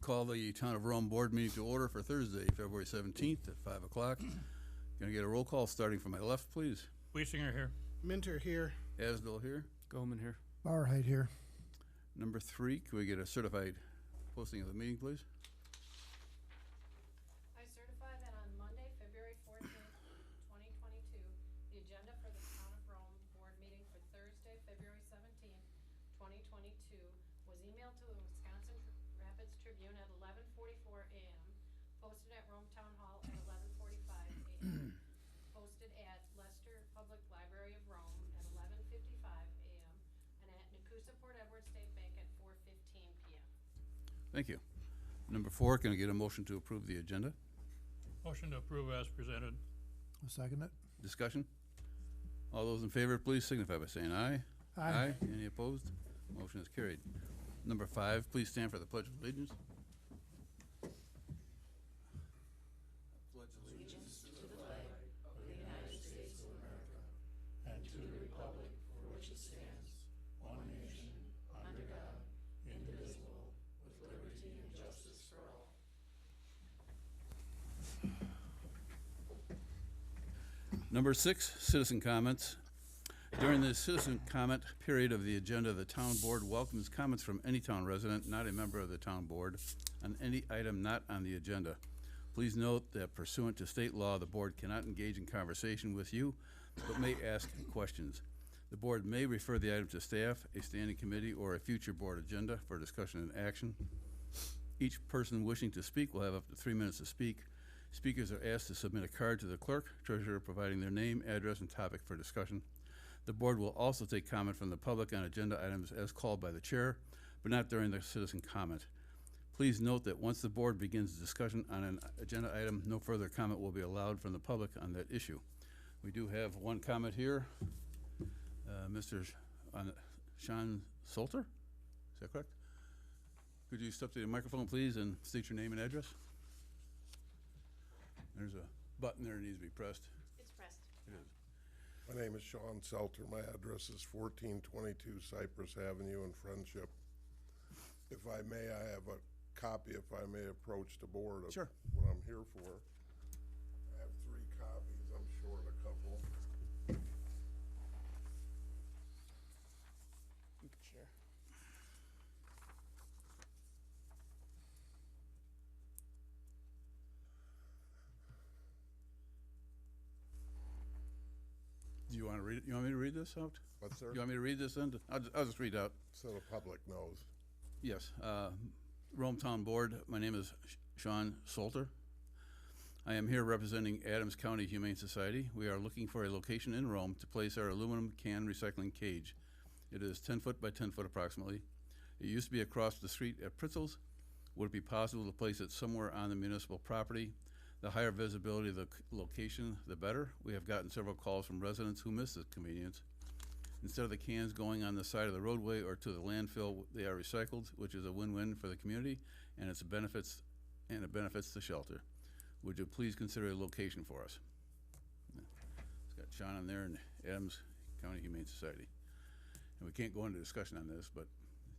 Call the Town of Rome Board meeting to order for Thursday, February 17th at 5 o'clock. Going to get a roll call starting from my left, please. Weisinger here. Minter here. Asdell here. Goldman here. Barheit here. Number 3, can we get a certified posting of the meeting, please? I certify that on Monday, February 14th, 2022, the agenda for the Town of Rome Board meeting for Thursday, February 17th, 2022 was emailed to the Wisconsin Rapids Tribune at 11:44 a.m., posted at Rome Town Hall at 11:45 a.m., posted at Leicester Public Library of Rome at 11:55 a.m., and at Nakusa Port Edward State Bank at 4:15 p.m. Thank you. Number 4, can I get a motion to approve the agenda? Motion to approve as presented. I'll second it. Discussion? All those in favor, please signify by saying aye. Aye. Any opposed? Motion is carried. Number 5, please stand for the Pledge of Allegiance. Number 6, citizen comments. During the citizen comment period of the agenda, the town board welcomes comments from any town resident, not a member of the town board, on any item not on the agenda. Please note that pursuant to state law, the board cannot engage in conversation with you, but may ask questions. The board may refer the item to staff, a standing committee, or a future board agenda for discussion and action. Each person wishing to speak will have up to 3 minutes to speak. Speakers are asked to submit a card to the clerk, treasurer, providing their name, address, and topic for discussion. The board will also take comment from the public on agenda items as called by the chair, but not during the citizen comment. Please note that once the board begins discussion on an agenda item, no further comment will be allowed from the public on that issue. We do have one comment here. Mr. Sean Salter, is that correct? Could you step to the microphone, please, and state your name and address? There's a button there that needs to be pressed. It's pressed. It is. My name is Sean Selter. My address is 1422 Cypress Avenue in Friendship. If I may, I have a copy, if I may approach the board of Sure. what I'm here for. I have 3 copies. I'm short a couple. You can share. Do you want to read it? You want me to read this out? What's there? You want me to read this in? I'll just read out. So the public knows. Yes. Rome Town Board, my name is Sean Salter. I am here representing Adams County Humane Society. We are looking for a location in Rome to place our aluminum can recycling cage. It is 10 foot by 10 foot approximately. It used to be across the street at Pritzl's. Would it be possible to place it somewhere on the municipal property? The higher visibility of the location, the better. We have gotten several calls from residents who miss this convenience. Instead of the cans going on the side of the roadway or to the landfill, they are recycled, which is a win-win for the community, and it benefits the shelter. Would you please consider a location for us? It's got Sean on there and Adams County Humane Society. And we can't go into discussion on this, but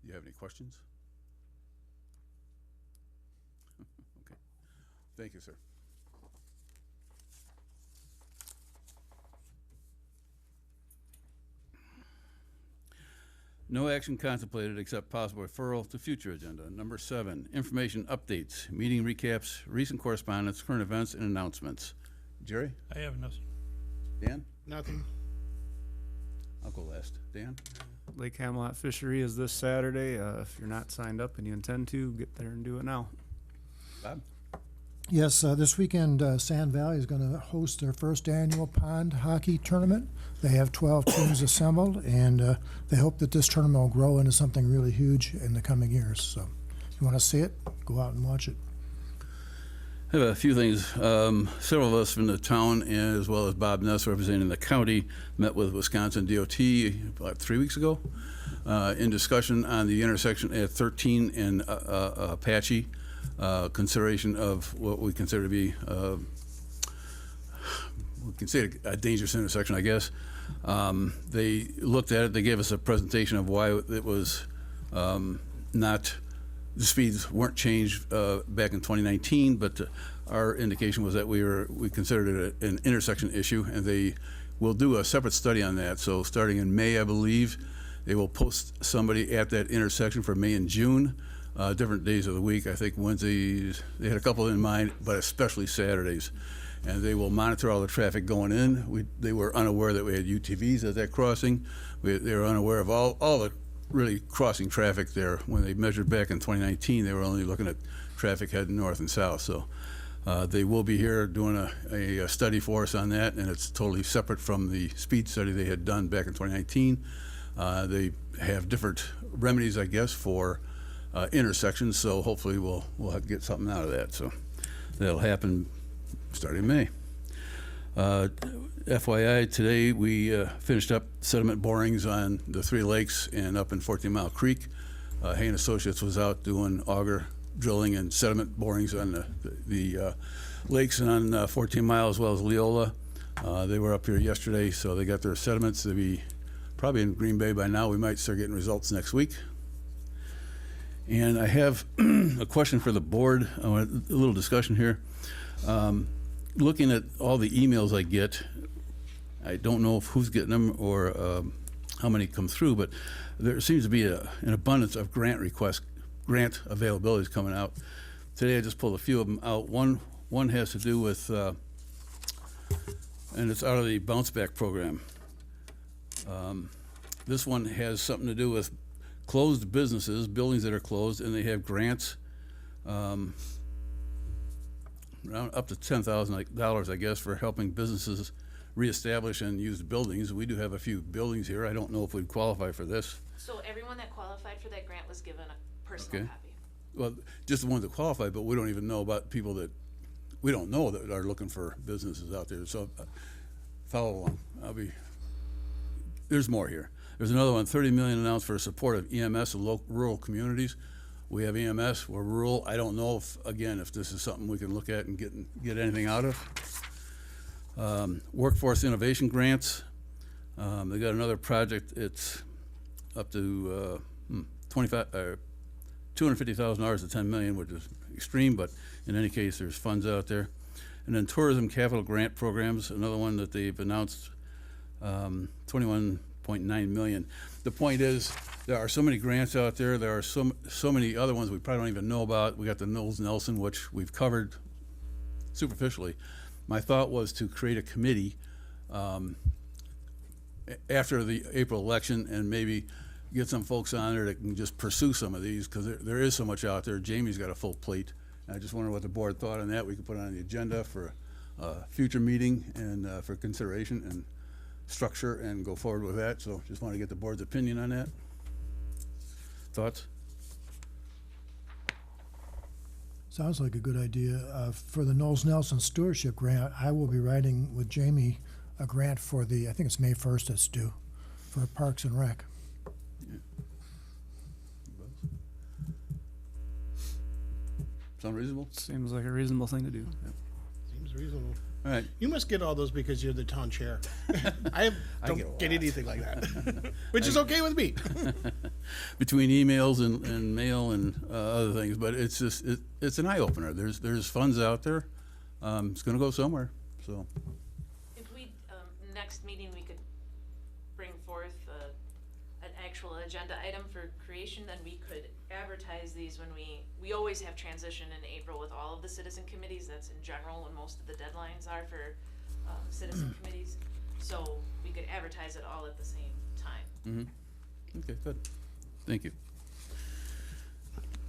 do you have any questions? Okay. Thank you, sir. No action contemplated except possible referral to future agenda. Number 7, information updates, meeting recaps, recent correspondence, current events, and announcements. Jerry? I have nothing. Dan? Nothing. I'll go last. Dan? Lake Camelot Fishery is this Saturday. If you're not signed up and you intend to, get there and do it now. Bob? Yes, this weekend, Sand Valley is going to host their first annual pond hockey tournament. They have 12 teams assembled, and they hope that this tournament will grow into something really huge in the coming years. So if you want to see it, go out and watch it. I have a few things. Several of us from the town, as well as Bob Ness representing the county, met with Wisconsin DOT about 3 weeks ago in discussion on the intersection at 13 and Apache. Consideration of what we consider to be, we can say a dangerous intersection, I guess. They looked at it, they gave us a presentation of why it was not the speeds weren't changed back in 2019, but our indication was that we considered it an intersection issue, and they will do a separate study on that. So starting in May, I believe, they will post somebody at that intersection for May and June, different days of the week. I think Wednesdays, they had a couple in mind, but especially Saturdays. And they will monitor all the traffic going in. They were unaware that we had UTVs at that crossing. They were unaware of all the really crossing traffic there. When they measured back in 2019, they were only looking at traffic heading north and south. So they will be here doing a study for us on that, and it's totally separate from the speed study they had done back in 2019. They have different remedies, I guess, for intersections, so hopefully we'll get something out of that. So that'll happen starting in May. FYI, today we finished up sediment borings on the 3 lakes and up in 14 Mile Creek. Hay and Associates was out doing auger drilling and sediment borings on the lakes and on 14 Mile as well as Leola. They were up here yesterday, so they got their sediments. They'll be probably in Green Bay by now. We might start getting results next week. And I have a question for the board, a little discussion here. Looking at all the emails I get, I don't know if who's getting them or how many come through, but there seems to be an abundance of grant requests, grant availabilities coming out. Today I just pulled a few of them out. One has to do with, and it's out of the Bounce Back program. This one has something to do with closed businesses, buildings that are closed, and they have grants around up to $10,000, I guess, for helping businesses reestablish and use buildings. We do have a few buildings here. I don't know if we'd qualify for this. So everyone that qualified for that grant was given a personal Okay. copy. Well, just the ones that qualify, but we don't even know about people that we don't know that are looking for businesses out there. So follow along. There's more here. There's another one, $30 million announced for support of EMS in rural communities. We have EMS, we're rural. I don't know if this is something we can look at and get anything out of. Workforce innovation grants. They got another project. It's up to $250,000 to $10 million, which is extreme, but in any case, there's funds out there. And then tourism capital grant programs, another one that they've announced, $21.9 million. The point is, there are so many grants out there. There are so many other ones we probably don't even know about. We got the Knowles Nelson, which we've covered superficially. My thought was to create a committee after the April election and maybe get some folks on there that can just pursue some of these, because there is so much out there. Jamie's got a full plate. I just wonder what the board thought on that. We could put it on the agenda for a future meeting and for consideration and structure and go forward with that. So just want to get the board's opinion on that. Thoughts? Sounds like a good idea. For the Knowles Nelson Stewardship Grant, I will be writing with Jamie a grant for I think it's May 1st it's due, for Parks and Rec. Sound reasonable? Seems like a reasonable thing to do. Seems reasonable. All right. You must get all those because you're the town chair. I don't get a get lot. anything like that, which is okay with me. Between emails and mail and other things, but it's just it's an eye opener. There's funds out there. It's going to go somewhere. So If we, next meeting, we could bring forth an actual agenda item for creation, then we could advertise these when we always have transition in April with all of the citizen committees. That's in general when most of the deadlines are for citizen committees. So we could advertise it all at the same time. okay, good. Thank you.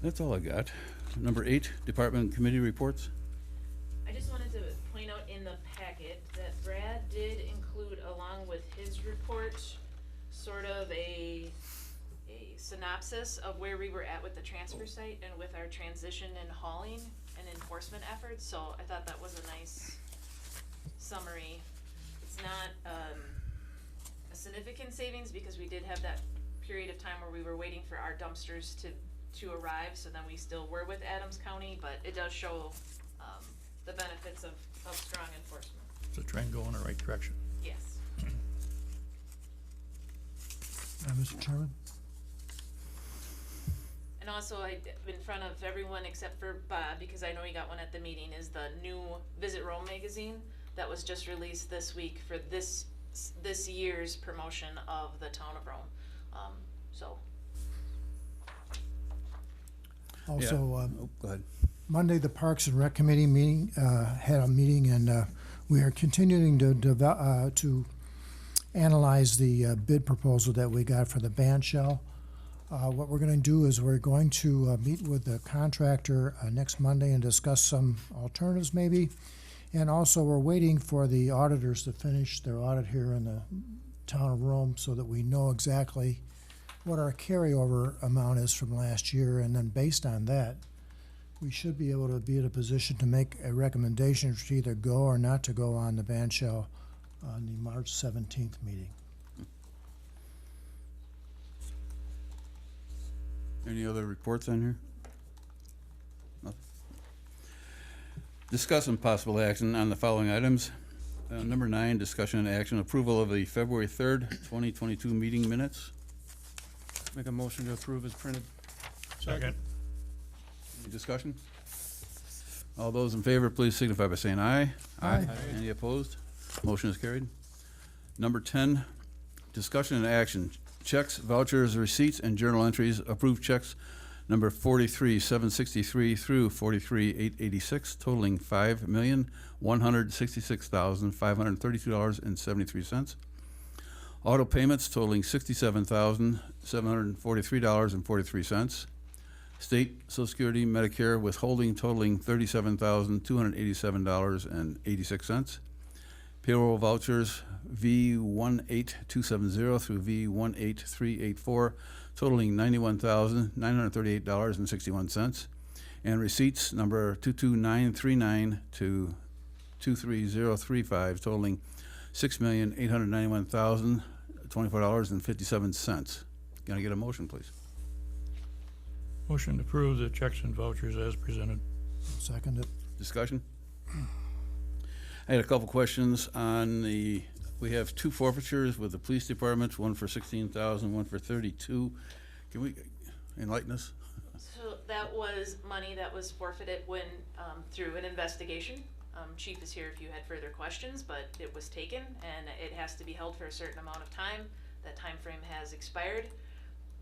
That's all I got. Number 8, department and committee reports. I just wanted to point out in the packet that Brad did include, along with his report, sort of a synopsis of where we were at with the transfer site and with our transition in hauling and enforcement efforts. So I thought that was a nice summary. It's not a significant savings because we did have that period of time where we were waiting for our dumpsters to arrive. So then we still were with Adams County, but it does show the benefits of strong enforcement. It's a trend going in the right direction. Yes. Mr. Chairman? And also, in front of everyone except for Bob, because I know he got one at the meeting, is the new Visit Rome magazine that was just released this week for this year's promotion of the town of Rome. So, Also, Oh, go ahead. Monday, the Parks and Rec Committee meeting, had a meeting, and we are continuing to analyze the bid proposal that we got for the band shell. What we're gonna do is we're going to meet with the contractor next Monday and discuss some alternatives maybe. And also, we're waiting for the auditors to finish their audit here in the town of Rome so that we know exactly what our carryover amount is from last year. And then based on that, we should be able to be in a position to make a recommendation to either go or not to go on the band shell on the March 17th meeting. Any other reports on here? Nothing. Discuss and possible action on the following items. Number 9, discussion and action, approval of the February 3rd, 2022 meeting minutes. make a motion to approve as printed. Second. Any discussion? All those in favor, please signify by saying aye. Aye. Any opposed? Motion is carried. Number 10, discussion and action, checks, vouchers, receipts, and journal entries. Approved checks number 43,763 through 43,886, totaling $5,166,532.73. Auto payments totaling $67,743.43. State Social Security Medicare withholding totaling $37,287.86. Payroll vouchers V18270 through V18384 totaling $91,938.61. And receipts number 22939 to 23035 totaling $6,891,024.57. Can I get a motion, please? Motion to approve the checks and vouchers as presented. Second it. Discussion? I had a couple questions on we have 2 forfeitures with the police department, one for 16,000, one for 32. Can we enlighten us? so that was money that was forfeited when, through an investigation. Chief is here if you had further questions, but it was taken and it has to be held for a certain amount of time. That time frame has expired.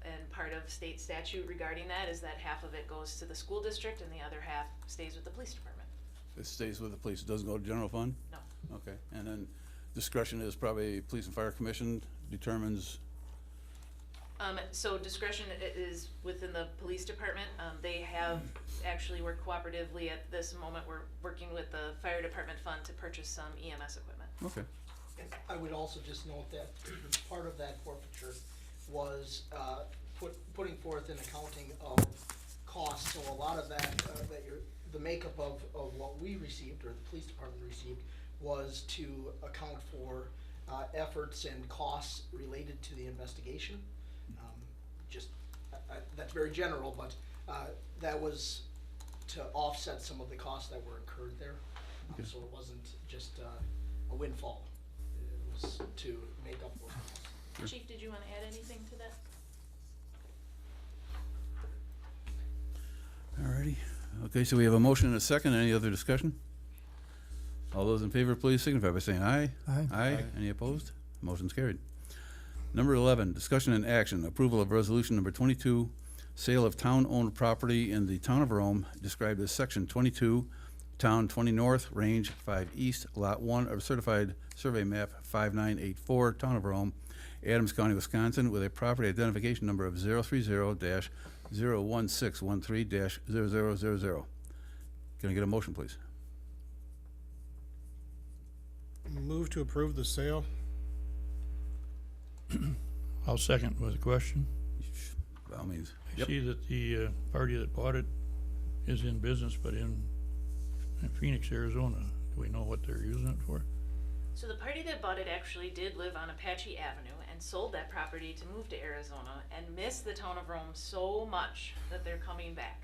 And part of state statute regarding that is that half of it goes to the school district and the other half stays with the police department. It stays with the police, it doesn't go to general fund? No. Okay, and then discretion is probably Police and Fire Commission determines, So discretion is within the police department. They have actually worked cooperatively at this moment. We're working with the fire department fund to purchase some EMS equipment. okay. And I would also just note that part of that forfeiture was putting forth an accounting of costs. So a lot of that, the makeup of what we received, or the police department received, was to account for efforts and costs related to the investigation. That's very general, but that was to offset some of the costs that were incurred there. So it wasn't just a windfall. It was to make up those costs. Chief, did you wanna add anything to that? Alrighty, okay, so we have a motion and a second. Any other discussion? All those in favor, please signify by saying aye. Aye. Aye. Any opposed? Motion's carried. Number 11, discussion and action, approval of resolution number 22, sale of town-owned property in the town of Rome, described as section 22, town 20 north, range 5 east, lot 1 of certified survey map 5984, town of Rome, Adams County, Wisconsin, with a property identification number of 030-01613-0000. Can I get a motion, please? Move to approve the sale. I'll second with a question. By all means. I Yep. see that the party that bought it is in business, but in Phoenix, Arizona. Do we know what they're using it for? So the party that bought it actually did live on Apache Avenue and sold that property to move to Arizona and miss the town of Rome so much that they're coming back.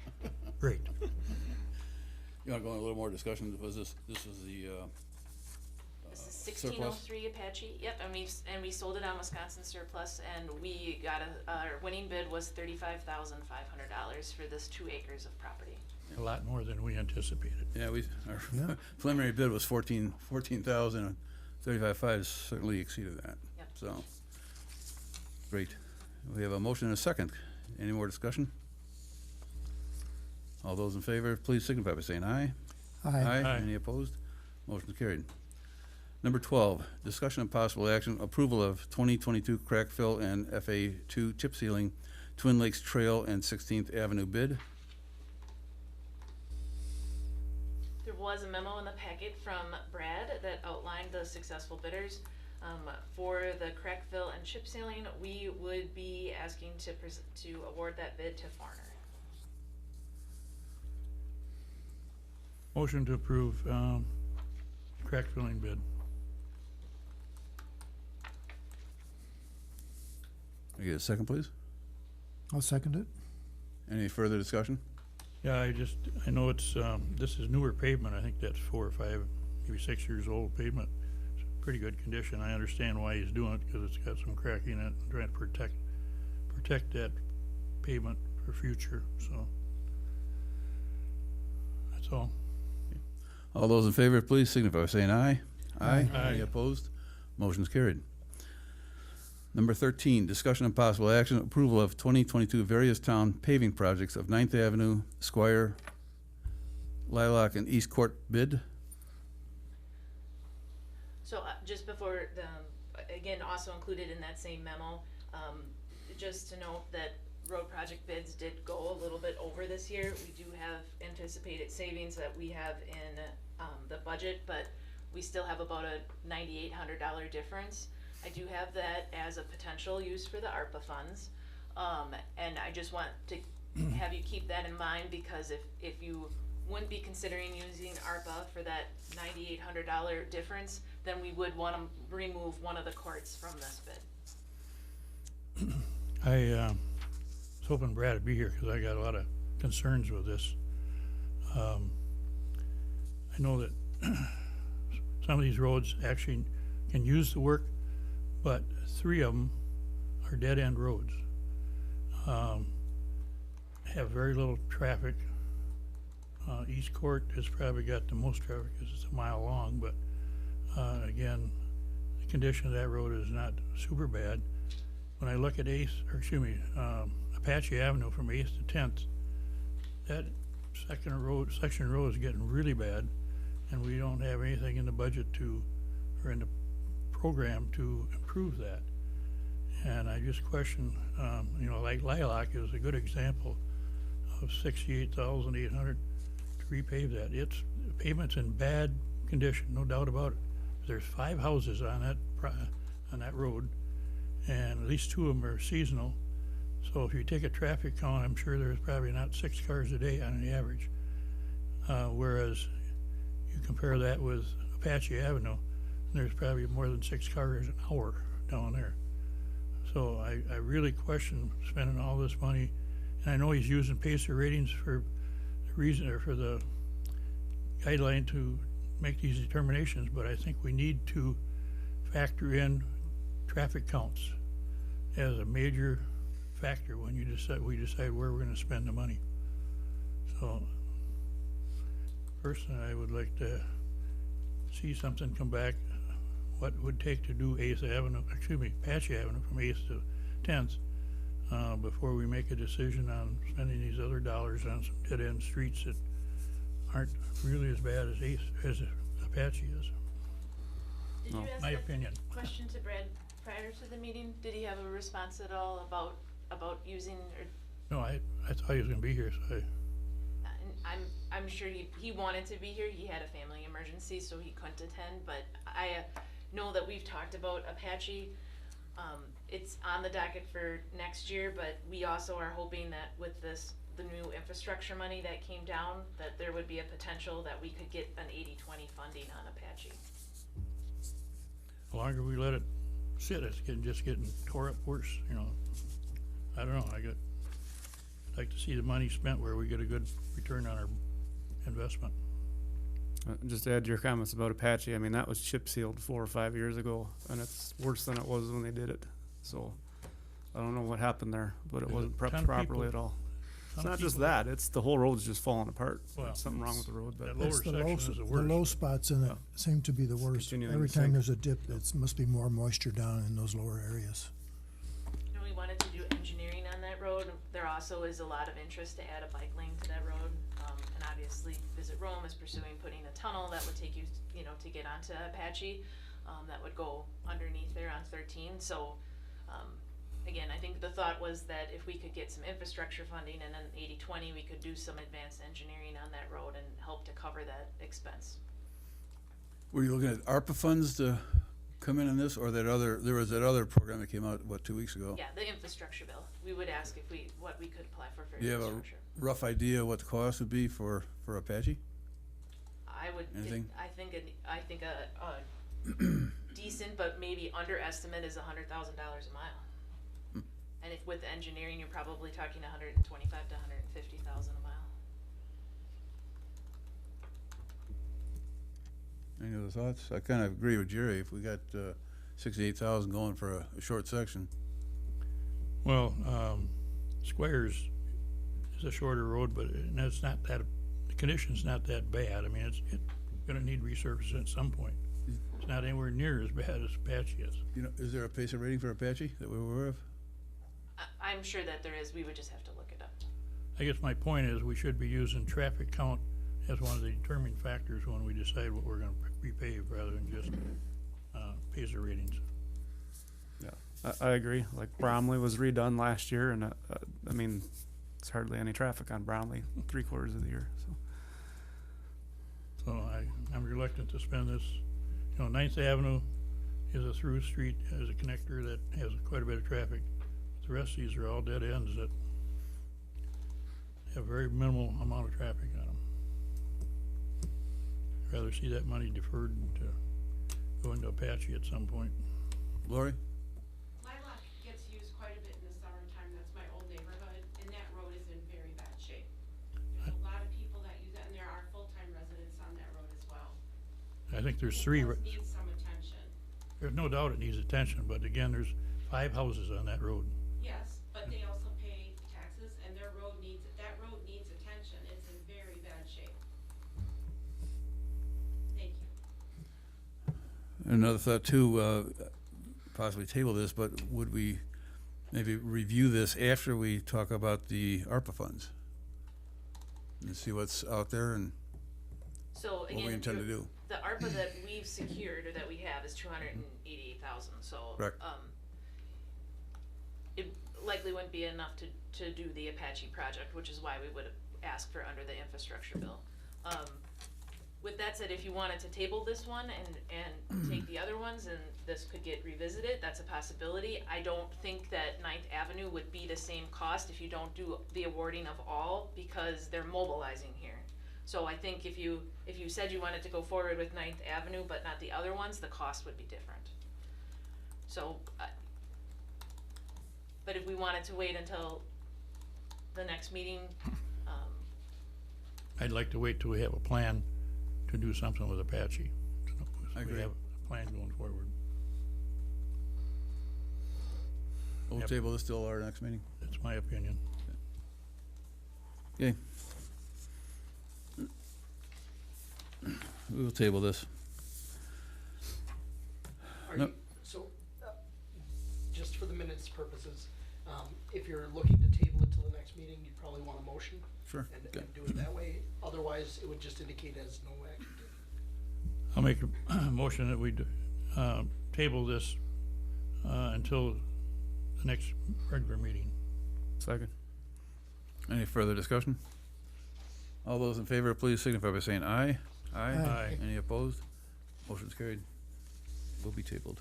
Great. You want to go into a little more discussion? Was this was the This is 1603 Apache, yep, and we sold it on Wisconsin Surplus, and we got our winning bid was $35,500 for this 2 acres of property. A lot more than we anticipated. Yeah, our Yeah. preliminary bid was 14,000, and 35.5 certainly exceeded that. Yep. So, great. We have a motion and a second. Any more discussion? All those in favor, please signify by saying aye. Aye. Aye. Any opposed? Motion carried. Number 12, discussion and possible action, approval of 2022 crack fill and FA2 chip sealing, Twin Lakes Trail and 16th Avenue bid. There was a memo in the packet from Brad that outlined the successful bidders. For the crack fill and chip sealing, we would be asking to award that bid to Farner. Motion to approve, crack filling bid. Can I get a second, please? I'll second it. Any further discussion? Yeah, I know it's, this is newer pavement. I think that's 4 or 5, maybe 6 years old pavement. It's in pretty good condition. I understand why he's doing it, because it's got some cracking in it, and trying to protect that pavement for future, so. That's all. All those in favor, please signify by saying aye. Aye. Any opposed? Motion's carried. Number 13, discussion and possible action, approval of 2022 various town paving projects of 9th Avenue, Squire, Lilac, and East Court bid. So just before, again, also included in that same memo, just to note that road project bids did go a little bit over this year. We do have anticipated savings that we have in the budget, but we still have about a $9,800 difference. I do have that as a potential use for the ARPA funds. And I just want to have you keep that in mind, because if you wouldn't be considering using ARPA for that $9,800 difference, then we would want to remove one of the courts from this bid. I was hoping Brad would be here, because I got a lot of concerns with this. I know that some of these roads actually can use the work, but 3 of them are dead-end roads. Have very little traffic. East Court has probably got the most traffic, because it's a mile long, but again, the condition of that road is not super bad. When I look at Apache Avenue from 8th to 10th, that section of road is getting really bad, and we don't have anything in the budget or in the program to improve that. And I just question, like Lilac is a good example of $68,800 to repave that. The pavement's in bad condition, no doubt about it. There's 5 houses on that road, and at least 2 of them are seasonal. So if you take a traffic count, I'm sure there's probably not 6 cars a day on the average. Whereas you compare that with Apache Avenue, there's probably more than 6 cars an hour down there. So I really question spending all this money. And I know he's using Pacer ratings for the reason, or for the guideline to make these determinations, but I think we need to factor in traffic counts as a major factor when we decide where we're gonna spend the money. So personally, I would like to see something come back, what it would take to do Apache Avenue from 8th to 10th, before we make a decision on spending these other dollars on some dead-end streets that aren't really as bad as Apache is. Did you ask My that opinion. question to Brad prior to the meeting? Did he have a response at all about using, or No, I thought he was gonna be here, so and I'm sure he wanted to be here. He had a family emergency, so he couldn't attend, but I know that we've talked about Apache. It's on the docket for next year, but we also are hoping that with the new infrastructure money that came down, that there would be a potential that we could get an 80-20 funding on Apache. the longer we let it sit, it's just getting tore up worse, I don't know, I'd like to see the money spent where we get a good return on our investment. Just to add to your comments about Apache, I mean, that was chip sealed 4 or 5 years ago, and it's worse than it was when they did it. So, I don't know what happened there, but it There's a wasn't ton prepped of properly people- at all. It's ton of not just people- that, it's the whole road's just falling apart. Well, There's something wrong with the road, but that lower It's the section is the the worst. low spots in it seem to be the worst. continuing Every to time sink. there's a dip, it must be more moisture down in those lower areas. And we wanted to do engineering on that road. There also is a lot of interest to add a bike lane to that road. And obviously Visit Rome is pursuing putting a tunnel that would take you, you know, to get onto Apache. That would go underneath there on 13. So, again, I think the thought was that if we could get some infrastructure funding and then 80-20, we could do some advanced engineering on that road and help to cover that expense. Were you looking at ARPA funds to come in on this, or there was that other program that came out, what, 2 weeks ago? Yeah, the infrastructure bill. We would ask what we could apply for Do you have a infrastructure. rough idea what the cost would be for Apache? I would, Anything? I think a decent but maybe underestimate is $100,000 a mile. And if with engineering, you're probably talking 125 to 150,000 a mile. Any other thoughts? I kind of agree with Jerry. If we got 68,000 going for a short section. Well, Squares is a shorter road, but it's not that, the condition's not that bad. I mean, it's gonna need resurfacing at some point. It's not anywhere near as bad as Apache is. You know, is there a pacer rating for Apache that we're aware of? I'm sure that there is. We would just have to look it up. I guess my point is, we should be using traffic count as one of the determining factors when we decide what we're gonna repave, rather than just, pacer ratings. Yeah, I agree. Like Bromley was redone last year, and I mean, it's hardly any traffic on Bromley 3/4 of the year. So So I'm reluctant to spend this, you know, Ninth Avenue is a through street, has a connector that has quite a bit of traffic. The rest of these are all dead ends that have very minimal amount of traffic on them. Rather see that money deferred to go into Apache at some point. Lori? Lilac gets used quite a bit in the summertime, that's my old neighborhood, and that road is in very bad shape. There's a lot of people that use it, and there are full-time residents on that road as well. I think there's It three, does need some attention. there's no doubt it needs attention, but again, there's 5 houses on that road. Yes, but they also pay taxes, and that road needs attention, it's in very bad shape. Thank you. Another thought too, possibly table this, but would we maybe review this after we talk about the ARPA funds? And see what's out there and So what again, we intend to do. the ARPA that we've secured or that we have is 288,000. So Correct. It likely wouldn't be enough to do the Apache project, which is why we would ask for under the infrastructure bill. With that said, if you wanted to table this one and take the other ones and this could get revisited, that's a possibility. I don't think that Ninth Avenue would be the same cost if you don't do the awarding of all, because they're mobilizing here. So I think if you said you wanted to go forward with Ninth Avenue but not the other ones, the cost would be different. So, but if we wanted to wait until the next meeting, I'd like to wait till we have a plan to do something with Apache. So I agree. We have a plan going forward. We'll Yep. table this till our next meeting. That's my opinion. Okay. We will table this. Are No. you, so, just for the minutes purposes, if you're looking to table it till the next meeting, you'd probably want a motion Sure. and Okay. do it that way. Otherwise, it would just indicate as no action taken. I'll make a motion that we table this until the next regular meeting. second. Any further discussion? All those in favor, please signify by saying aye. Aye. Any opposed? Motion's carried. Will be tabled.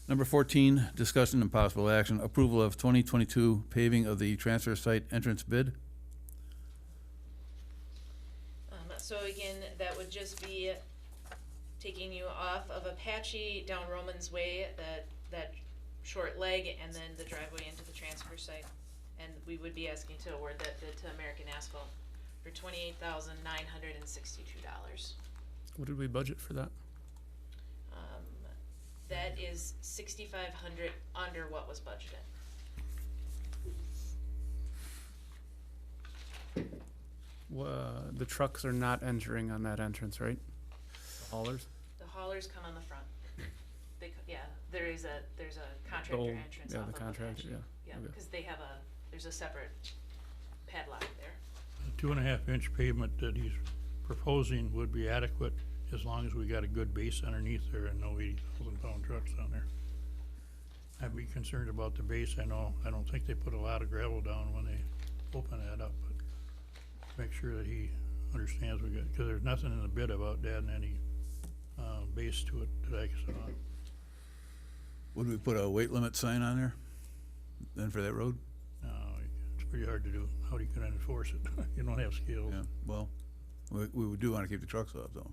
Number 14, discussion and possible action, approval of 2022 paving of the transfer site entrance bid. so again, that would just be taking you off of Apache down Romans Way, that short leg, and then the driveway into the transfer site. And we would be asking to award that bid to American Asphalt for $28,962. What did we budget for that? That is 6,500 under what was budgeted. The trucks are not entering on that entrance, right? The haulers? The haulers come on the front. They, yeah, there's a Oh, contractor entrance yeah, off the of contractor, Apache. yeah, Yeah, okay. because they have there's a separate padlock there. The 2.5-inch pavement that he's proposing would be adequate as long as we got a good base underneath there and no 80,000-pound trucks on there. I'd be concerned about the base. I don't think they put a lot of gravel down when they open that up, but make sure that he understands we got, because there's nothing in the bid about adding any, base to it that I saw. Would we put a weight limit sign on there then for that road? No, it's pretty hard to do. How do you gonna enforce it? You don't have scales. Yeah, well, we do wanna keep the trucks off though,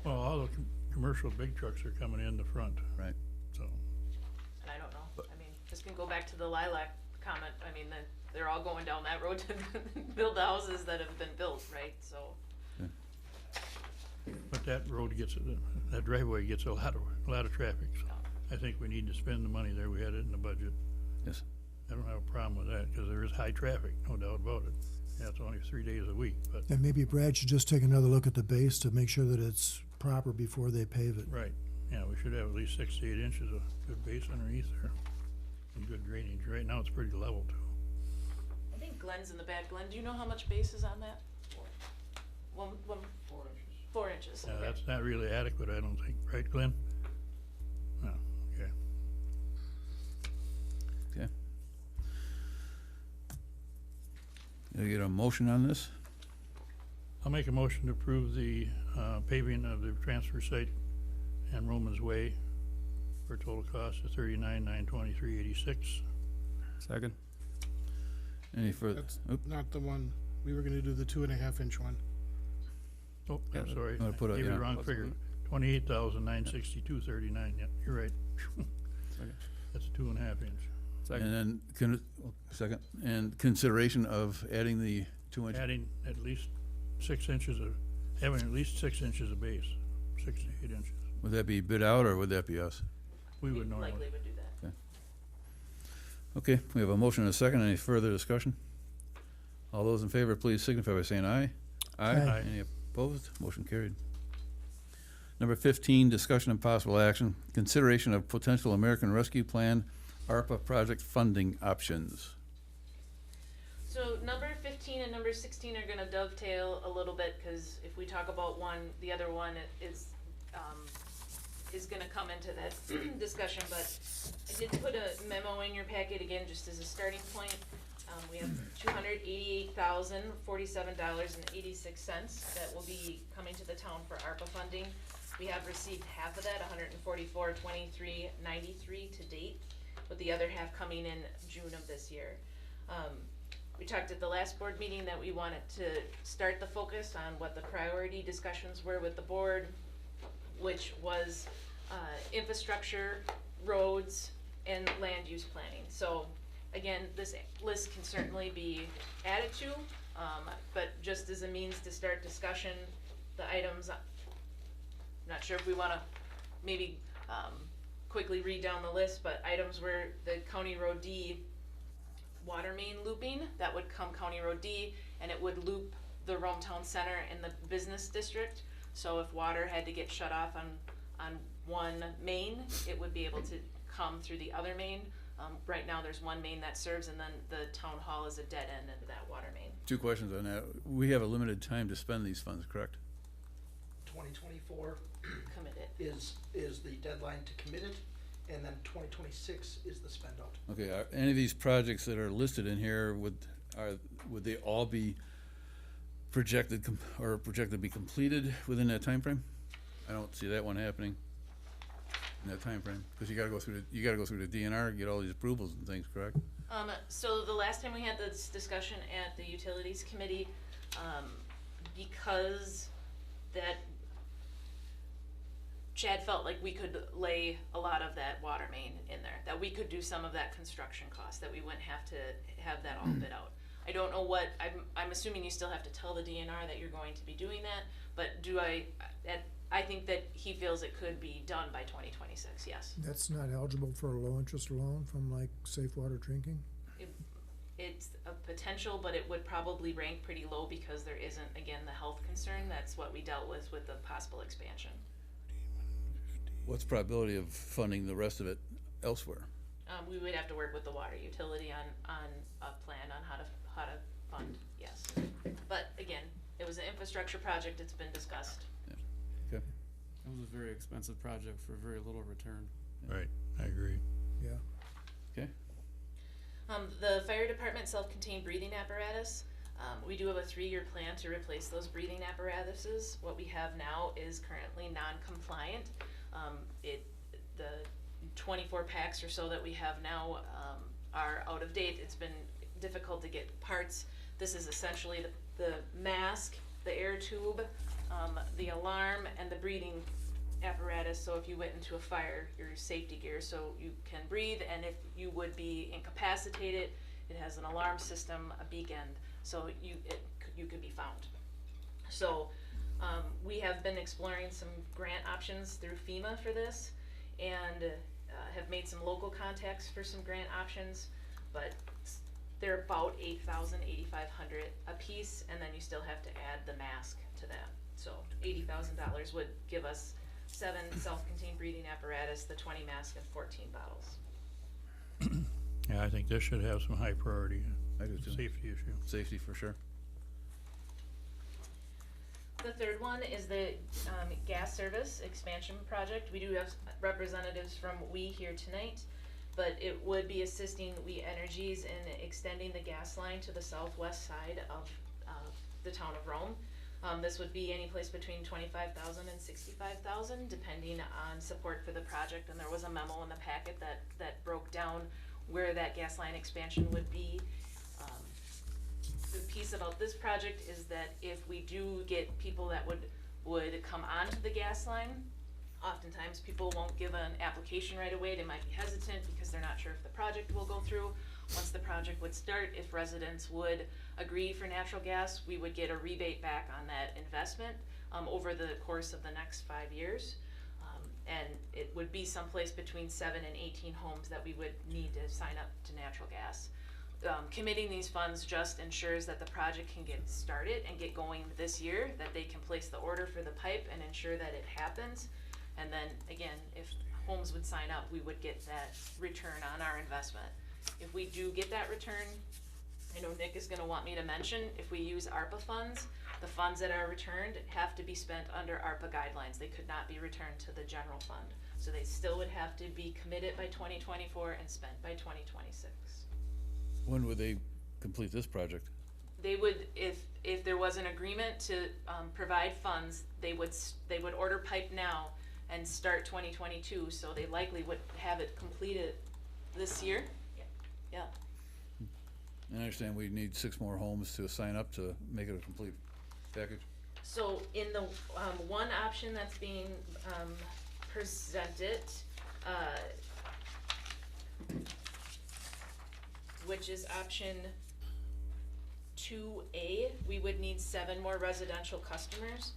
Well, all the commercial big trucks are coming in the front, right? so. And I don't know, I mean, this can go back to the lilac comment, I mean, they're all going down that road to build the houses that have been built, right, so. But that road gets, that driveway gets a lot of traffic, so I think we need to spend the money there. We had it in the budget. Yes. I don't have a problem with that, because there is high traffic, no doubt about it. Yeah, it's only 3 days a week, but, And maybe Brad should just take another look at the base to make sure that it's proper before they pave it. right, yeah, we should have at least 6 to 8 inches of good base underneath there, and good drainage. Right now, it's pretty level too. I think Glenn's in the back. Glenn, do you know how much base is on that? 4 inches. 4 inches, Yeah, okay. that's not really adequate, I don't think, right, Glenn? No, okay. Okay. Gotta get a motion on this? I'll make a motion to approve the paving of the transfer site and Romans Way for a total cost of $39,923.86. Second? Any further? That's Oop, not the one, we were gonna do the 2.5-inch one. Oh, Yeah, I'm sorry, I'm gonna put I a- gave you yeah. the wrong figure. 28,962.39, yeah, you're right. Second. That's a 2.5 inch. Second. And then, second, and consideration of adding the 2 inch, Adding at least 6 inches of, having at least 6 inches of base, 6 to 8 inches. would that be bid out or would that be us? We would normally. Likely would do that. Okay, we have a motion and a second. Any further discussion? All those in favor, please signify by saying aye. Aye. Any opposed? Motion carried. Number 15, discussion and possible action, consideration of potential American Rescue Plan ARPA project funding options. So number 15 and number 16 are gonna dovetail a little bit, cause if we talk about one, the other one is gonna come into that discussion, but I did put a memo in your packet again, just as a starting point. We have $288,047.86 that will be coming to the town for ARPA funding. We have received half of that, $144,2393 to date, with the other half coming in June of this year. We talked at the last board meeting that we wanted to start the focus on what the priority discussions were with the board, which was infrastructure, roads, and land use planning. So again, this list can certainly be added to, but just as a means to start discussion, the items, not sure if we wanna maybe quickly read down the list, but items were the County Road D water main looping, that would come County Road D, and it would loop the Rome Town Center and the business district. So if water had to get shut off on one main, it would be able to come through the other main. Right now, there's one main that serves, and then the town hall is a dead end into that water main. 2 questions on that. We have a limited time to spend these funds, correct? 2024 Committed. is the deadline to commit it, and then 2026 is the spend out. Okay, are any of these projects that are listed in here, would they all be projected to be completed within that time frame? I don't see that one happening in that time frame, because you gotta go through the DNR, get all these approvals and things, correct? So the last time we had this discussion at the Utilities Committee, because that Chad felt like we could lay a lot of that water main in there, that we could do some of that construction cost, that we wouldn't have to have that all bid out. I don't know what, I'm assuming you still have to tell the DNR that you're going to be doing that, but I think that he feels it could be done by 2026, yes. That's not eligible for a low-interest loan from like Safe Water Drinking? It's a potential, but it would probably rank pretty low because there isn't, again, the health concern. That's what we dealt with the possible expansion. What's the probability of funding the rest of it elsewhere? We would have to work with the water utility on a plan on how to fund, yes. But again, it was an infrastructure project, it's been discussed. Okay. It was a very expensive project for very little return. Right, I agree. Yeah. Okay. The fire department self-contained breathing apparatus, we do have a 3-year plan to replace those breathing apparatuses. What we have now is currently non-compliant. The 24 packs or so that we have now, are out of date. It's been difficult to get parts. This is essentially the mask, the air tube, the alarm, and the breathing apparatus. So if you went into a fire, your safety gear, so you can breathe, and if you would be incapacitated, it has an alarm system, a beacon, so you could be found. So we have been exploring some grant options through FEMA for this, and have made some local contacts for some grant options, but they're about $8,000, $8,500 a piece, and then you still have to add the mask to that. So $80,000 would give us 7 self-contained breathing apparatus, the 20 masks, and 14 bottles. Yeah, I think this should have some high priority. I do too. Safety issue. Safety for sure. The third one is the gas service expansion project. We do have representatives from We here tonight, but it would be assisting We Energies in extending the gas line to the southwest side of the town of Rome. This would be any place between $25,000 and $65,000, depending on support for the project. And there was a memo in the packet that broke down where that gas line expansion would be. The piece about this project is that if we do get people that would come onto the gas line, oftentimes people won't give an application right away. They might be hesitant because they're not sure if the project will go through. Once the project would start, if residents would agree for natural gas, we would get a rebate back on that investment over the course of the next 5 years. And it would be someplace between 7 and 18 homes that we would need to sign up to natural gas. Committing these funds just ensures that the project can get started and get going this year, that they can place the order for the pipe and ensure that it happens. And then again, if homes would sign up, we would get that return on our investment. If we do get that return, I know Nick is gonna want me to mention, if we use ARPA funds, the funds that are returned have to be spent under ARPA guidelines. They could not be returned to the general fund. So they still would have to be committed by 2024 and spent by 2026. When would they complete this project? They would, if there was an agreement to provide funds, they would order pipe now and start 2022, so they likely would have it completed this year. Yeah. And I understand we need 6 more homes to sign up to make it a complete package. So in the one option that's being presented, which is option 2A, we would need 7 more residential customers,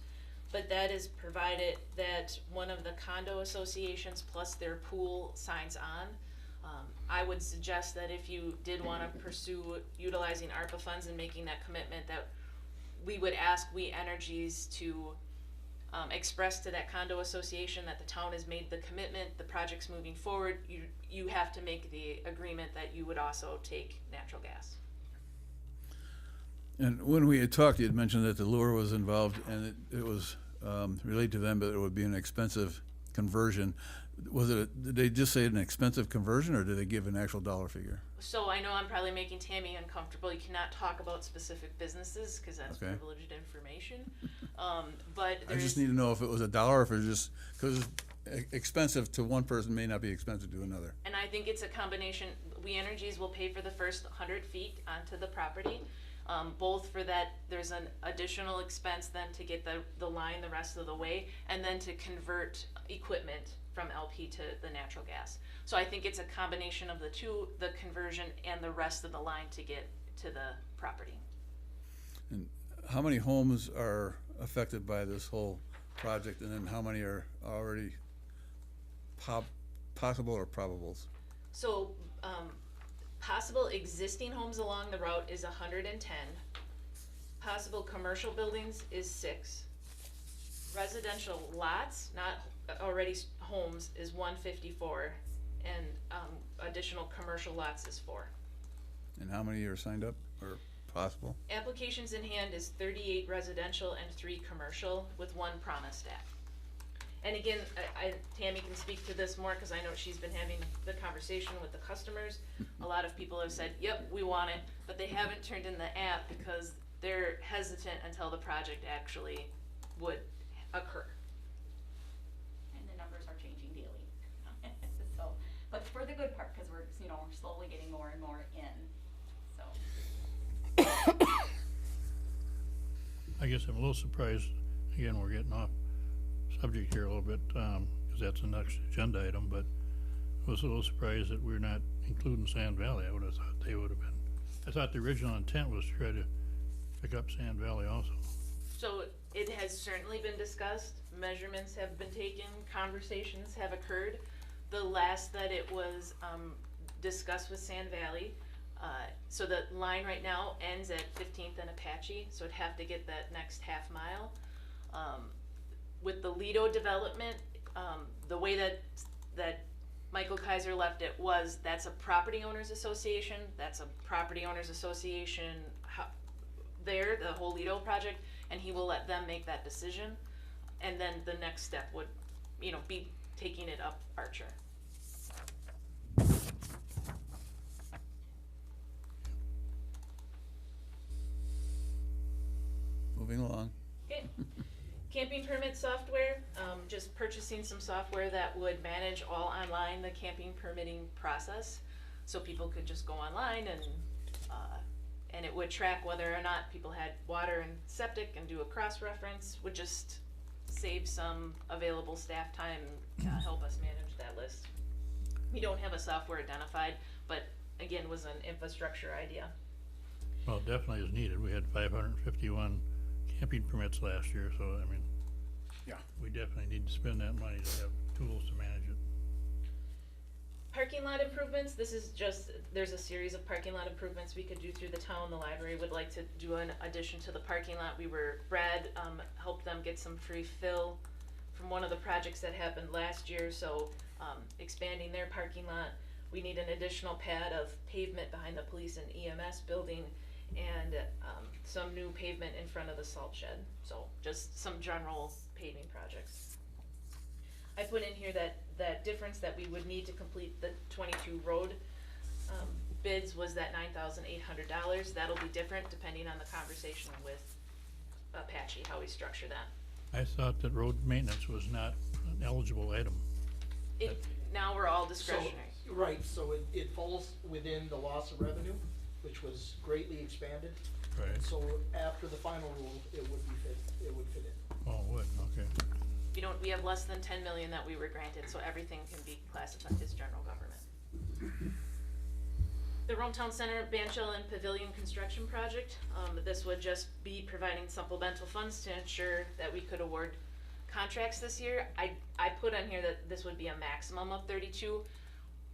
but that is provided that one of the condo associations plus their pool signs on. I would suggest that if you did wanna pursue utilizing ARPA funds and making that commitment, that we would ask We Energies to express to that condo association that the town has made the commitment, the project's moving forward, you have to make the agreement that you would also take natural gas. And when we had talked, you had mentioned that the lure was involved and it was related to them, but it would be an expensive conversion. Did they just say an expensive conversion, or did they give an actual dollar figure? So I know I'm probably making Tammy uncomfortable. You cannot talk about specific businesses because that's Okay. privileged information. But I just need to know if it was a dollar, or if it was just, because expensive to one person may not be expensive to another. and I think it's a combination. We Energies will pay for the first 100 feet onto the property. Both for that, there's an additional expense then to get the line the rest of the way, and then to convert equipment from LP to the natural gas. So I think it's a combination of the two, the conversion and the rest of the line to get to the property. And how many homes are affected by this whole project, and then how many are already possible or probables? So, possible existing homes along the route is 110. Possible commercial buildings is 6. Residential lots, not already homes, is 154, and, additional commercial lots is 4. And how many are signed up or possible? Applications in hand is 38 residential and 3 commercial, with 1 promise stack. And again, Tammy can speak to this more, cause I know she's been having the conversation with the customers. A lot of people have said, yep, we want it, but they haven't turned in the app because they're hesitant until the project actually would occur. And the numbers are changing daily. So, but for the good part, cause we're, you know, we're slowly getting more and more in, so. I guess I'm a little surprised, again, we're getting off subject here a little bit, cause that's the next agenda item, but I was a little surprised that we're not including Sand Valley. I would've thought they would've been. I thought the original intent was to try to pick up Sand Valley also. So it has certainly been discussed, measurements have been taken, conversations have occurred. The last that it was, discussed with Sand Valley, so the line right now ends at 15th and Apache, so it'd have to get that next half mile. With the Lido development, the way that Michael Kaiser left it was, that's a property owners association, there, the whole Lido project, and he will let them make that decision. And then the next step would, you know, be taking it up Archer. Moving along. Okay. Camping permit software, just purchasing some software that would manage all online the camping permitting process. So people could just go online and it would track whether or not people had water and septic and do a cross-reference, would just save some available staff time and help us manage that list. We don't have a software identified, but again, was an infrastructure idea. Well, it definitely is needed. We had 551 camping permits last year, so I mean, Yeah. we definitely need to spend that money to have tools to manage it. Parking lot improvements, this is just, there's a series of parking lot improvements we could do through the town. The library would like to do an addition to the parking lot. Brad helped them get some free fill from one of the projects that happened last year, so expanding their parking lot. We need an additional pad of pavement behind the police and EMS building, and some new pavement in front of the salt shed. So just some general paving projects. I put in here that difference that we would need to complete the 22 road bids was that $9,800. That'll be different depending on the conversation with Apache, how we structure that. I thought that road maintenance was not an eligible item. Now we're all discretionary. Right, so it falls within the loss of revenue, which was greatly expanded. Right. So after the final rule, it would fit in. Oh, it would, okay. We have less than 10 million that we were granted, so everything can be classified as general government. The Rome Town Center Bandshell and Pavilion construction project, this would just be providing supplemental funds to ensure that we could award contracts this year. I put on here that this would be a maximum of 32.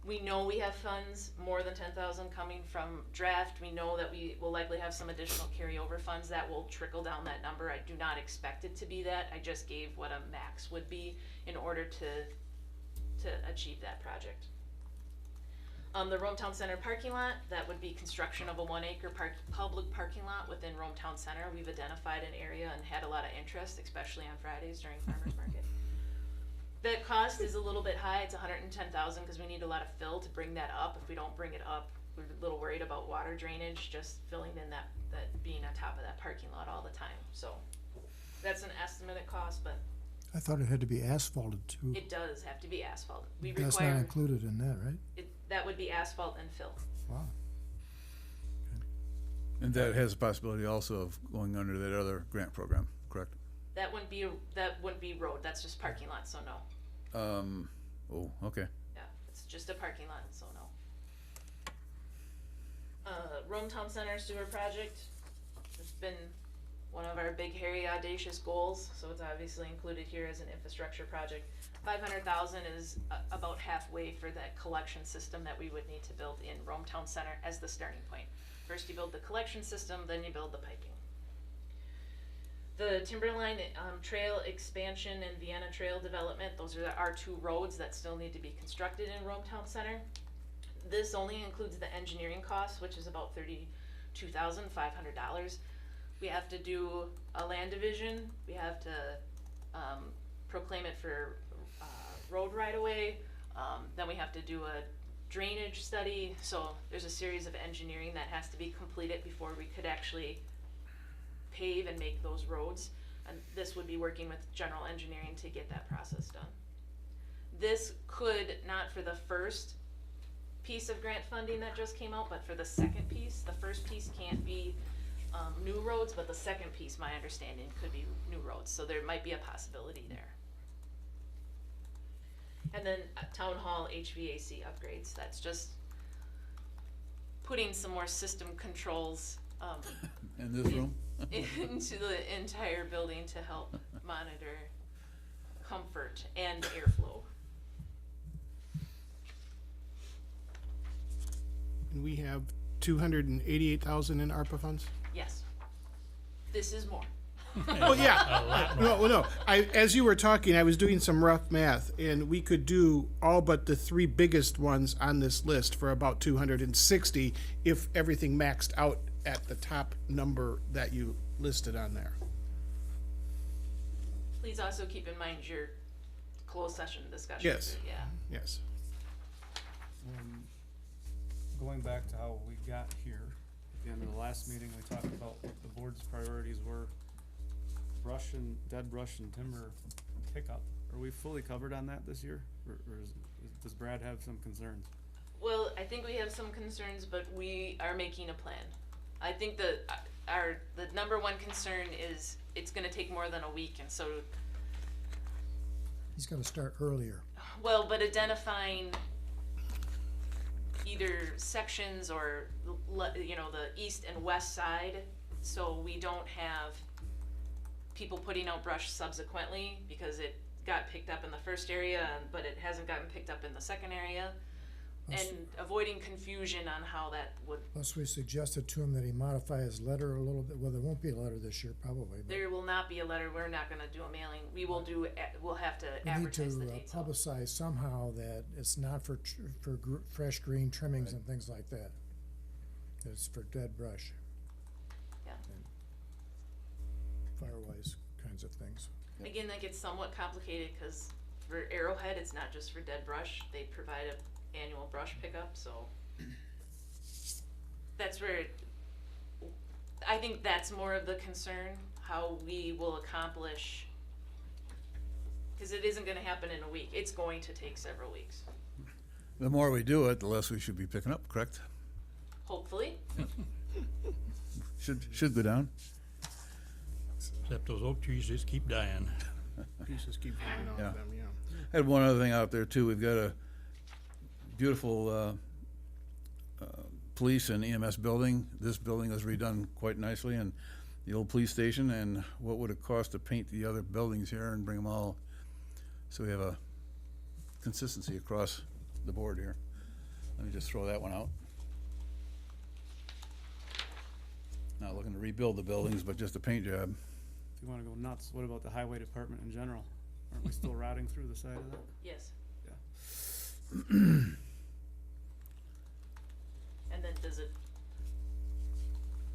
We know we have funds, more than 10,000 coming from draft. We know that we will likely have some additional carryover funds that will trickle down that number. I do not expect it to be that. I just gave what a max would be in order to achieve that project. The Rome Town Center parking lot, that would be construction of a 1 acre public parking lot within Rome Town Center. We've identified an area and had a lot of interest, especially on Fridays during farmers market. The cost is a little bit high. It's 110,000 because we need a lot of fill to bring that up. If we don't bring it up, we're a little worried about water drainage, just filling in that being on top of that parking lot all the time. So that's an estimated cost, but I thought it had to be asphalted too. it does have to be asphalt. We That's not require, included in that, right? that would be asphalt and fill. Wow. And that has a possibility also of going under that other grant program, correct? That wouldn't be road, that's just parking lot, so no. Oh, okay. Yeah, it's just a parking lot, so Rome Town Center sewer project. It's been one of our big, hairy, audacious goals, so it's obviously included here as an infrastructure project. 500,000 is about halfway for that collection system that we would need to build in Rome Town Center as the starting point. First you build the collection system, then you build the piping. The Timberline Trail expansion and Vienna Trail development, those are our two roads that still need to be constructed in Rome Town Center. This only includes the engineering costs, which is about $32,500. We have to do a land division, we have to proclaim it for road right-of-way, then we have to do a drainage study, so there's a series of engineering that has to be completed before we could actually pave and make those roads, and this would be working with general engineering to get that process done. This could, not for the first piece of grant funding that just came out, but for the second piece. The first piece can't be new roads, but the second piece, my understanding, could be new roads, so there might be a possibility there. And then town hall HVAC upgrades, that's just putting some more system controls In this room? into the entire building to help monitor comfort and airflow. And we have 288,000 in ARPA funds? Yes. This is more. Oh, yeah. No. As you were talking, I was doing some rough math, and we could do all but the three biggest ones on this list for about 260 if everything maxed out at the top number that you listed on there. Please also keep in mind your closed session discussion. Yes. Yeah. Yes. Going back to how we got here, at the end of the last meeting, we talked about what the board's priorities were. Dead brush and timber pickup. Are we fully covered on that this year? Or does Brad have some concerns? Well, I think we have some concerns, but we are making a plan. I think the number one concern is it's gonna take more than a week, and so, He's gotta start earlier. well, but identifying either sections or, the east and west side, so we don't have people putting out brush subsequently, because it got picked up in the first area, but it hasn't gotten picked up in the second area. And avoiding confusion on how that would, Plus, we suggested to him that he modify his letter a little bit. Well, there won't be a letter this year, probably. But there will not be a letter, we're not gonna do a mailing, we'll have to we need advertise the to dates. out. publicize somehow that it's not for fresh green trimmings and things like that. That it's for dead brush. Yeah. And firewise kinds of things. Again, that gets somewhat complicated, cause for Arrowhead, it's not just for dead brush, they provide a annual brush pickup, so. That's where, I think that's more of the concern, how we will accomplish, cause it isn't gonna happen in a week, it's going to take several weeks, The more we do it, the less we should be picking up, correct? hopefully. Should go down. Except those oak trees just keep dying. Pieces keep falling off Yeah. them, yeah. I had one other thing out there too. We've got a beautiful police and EMS building. This building was redone quite nicely, and the old police station, and what would it cost to paint the other buildings here and bring them all, so we have a consistency across the board here. Let me just throw that one out. Not looking to rebuild the buildings, but just a paint job. If you wanna go nuts, what about the highway department in general? Aren't we still rotting through the side of that? Yes. Yeah. And then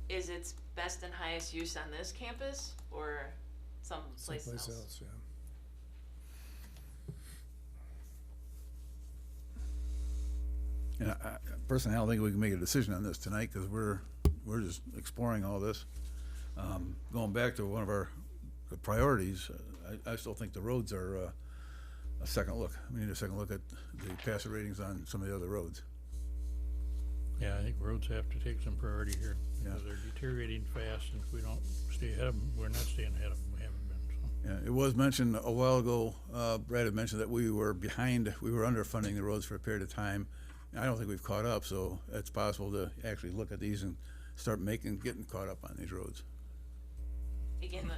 is its best and highest use on this campus or someplace Someplace else? else, yeah. And personally, I don't think we can make a decision on this tonight, because we're just exploring all this. Going back to one of our priorities, I still think the roads are a second look. We need a second look at the pass ratings on some of the other roads. Yeah, I think roads have to take some priority here, Yeah. because they're deteriorating fast, and if we don't stay ahead of them, we're not staying ahead of them, we haven't been, so. Yeah, it was mentioned a while ago, Brad had mentioned that we were behind, we were underfunding the roads for a period of time, I don't think we've caught up, so it's possible to actually look at these and start getting caught up on these roads. Again,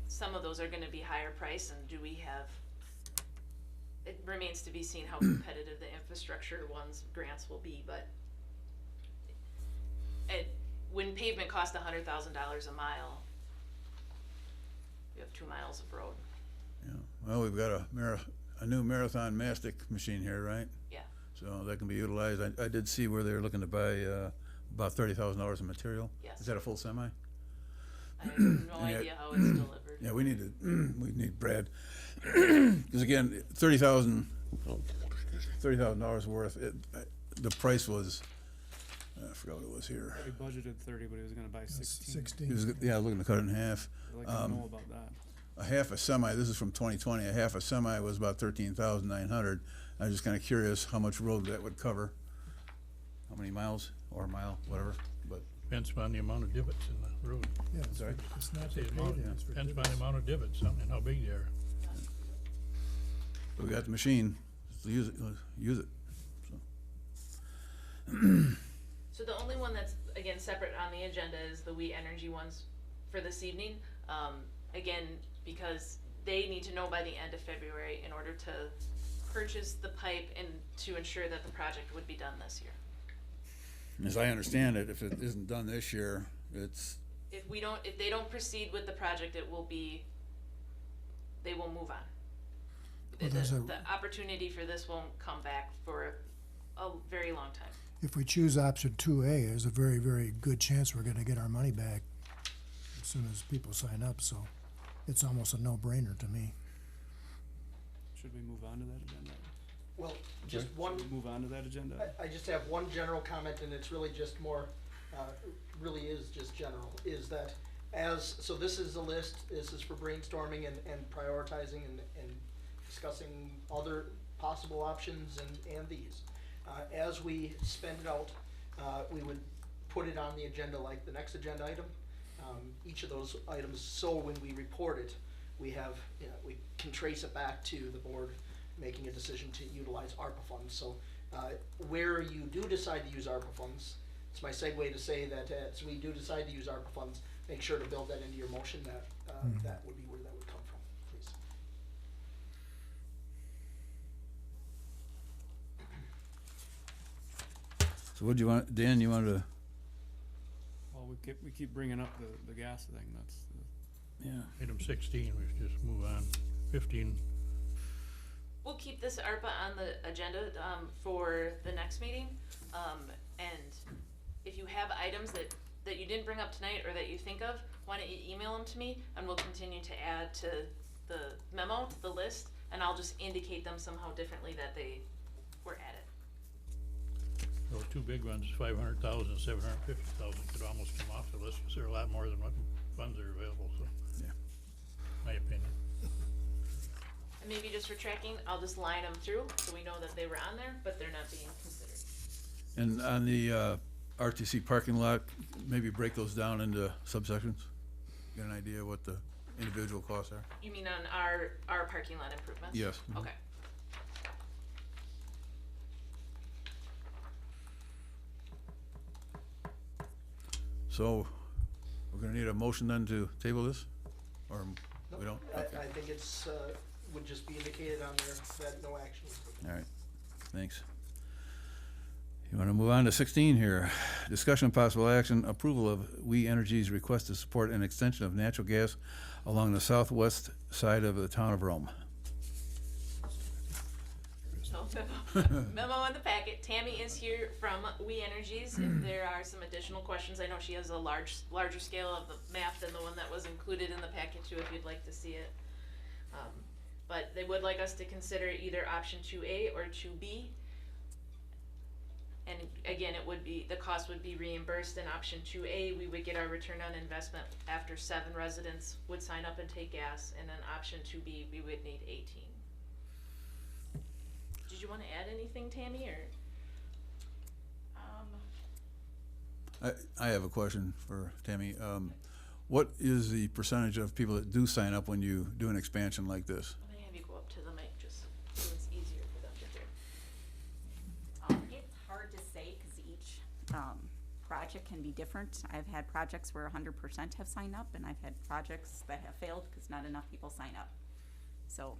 some of those are gonna be higher price, and do we have, it remains to be seen how competitive the infrastructure ones grants will be, but when pavement costs $100,000 a mile, you have 2 miles of road. Yeah, well, we've got a new Marathon mastic machine here, right? Yeah. So that can be utilized. I did see where they're looking to buy, about $30,000 in material. Yes. Is that a full semi? I have no Yeah. idea how it's delivered. Yeah, we need Brad. Cause again, $30,000 worth, the price was, I forgot what it was here. He budgeted 30, but he was gonna buy 16. 16. He was, yeah, looking to cut it in half. I'd like to know about that. A half a semi, this is from 2020, a half a semi was about 13,900. I was just kinda curious how much road that would cover. How many miles, or a mile, whatever, but, Depends upon the amount of divots in the road. Yeah, it's Sorry? it's not Say for amount- paving, it's for Depends upon divots. the amount of divots and how big they are. but we got the machine, so use it. So the only one that's, again, separate on the agenda is the We Energy ones for this evening. Again, because they need to know by the end of February in order to purchase the pipe and to ensure that the project would be done this year. As I understand it, if it isn't done this year, it's, If they don't proceed with the project, they will move on. Well, there's The opportunity for this won't come back for a very long time. If we choose option 2A, there's a very, very good chance we're gonna get our money back as soon as people sign up, so it's almost a no-brainer to me. Should we move on to that agenda? Well, just one, Should we move on to that agenda? I just have one general comment, and it's really just more, really is just general, is that so this is a list, this is for brainstorming and prioritizing and discussing other possible options and these. As we spend it out, we would put it on the agenda like the next agenda item, each of those items, so when we report it, we have, we can trace it back to the board making a decision to utilize ARPA funds. So where you do decide to use ARPA funds, it's my segue to say that as we do decide to use ARPA funds, make sure to build that into your motion, that that would be where that would come from, please. so what do you want, Dan, you wanted to? Well, we keep bringing up the gas thing, that's, Yeah. Item 16, we should just move on. 15, We'll keep this ARPA on the agenda, for the next meeting. And if you have items that you didn't bring up tonight or that you think of, why don't you email them to me, and we'll continue to add to the memo, to the list, and I'll just indicate them somehow differently that they were added. those two big ones, 500,000, 750,000 could almost come off the list, because they're a lot more than what funds are available, so. Yeah. My opinion. And maybe just for tracking, I'll just line them through, so we know that they were on there, but they're not being considered. And on the RTC parking lot, maybe break those down into subsections? Get an idea what the individual costs are? You mean on our parking lot improvements? Yes. Mhm. Okay. So, we're gonna need a motion then to table this? Or we don't? Okay. I think it's, would just be indicated on there that no action was taken. All right, thanks. You wanna move on to 16 here? Discussion of possible action, approval of We Energy's request to support an extension of natural gas along the southwest side of the town of Rome. So memo in the packet. Tammy is here from We Energies. If there are some additional questions, I know she has a larger scale of the map than the one that was included in the packet too, if you'd like to see it. But they would like us to consider either option 2A or 2B. And again, the cost would be reimbursed. In option 2A, we would get our return on investment after 7 residents would sign up and take gas, and then option 2B, we would need 18. Did you wanna add anything, Tammy, or? I have a question for Tammy. What is the percentage of people that do sign up when you do an expansion like this? I'm gonna have you go up to the mic, just so it's easier for them to hear. It's hard to project can be different. I've had projects where 100% have signed up, and I've had projects that have failed because not enough people sign up. So,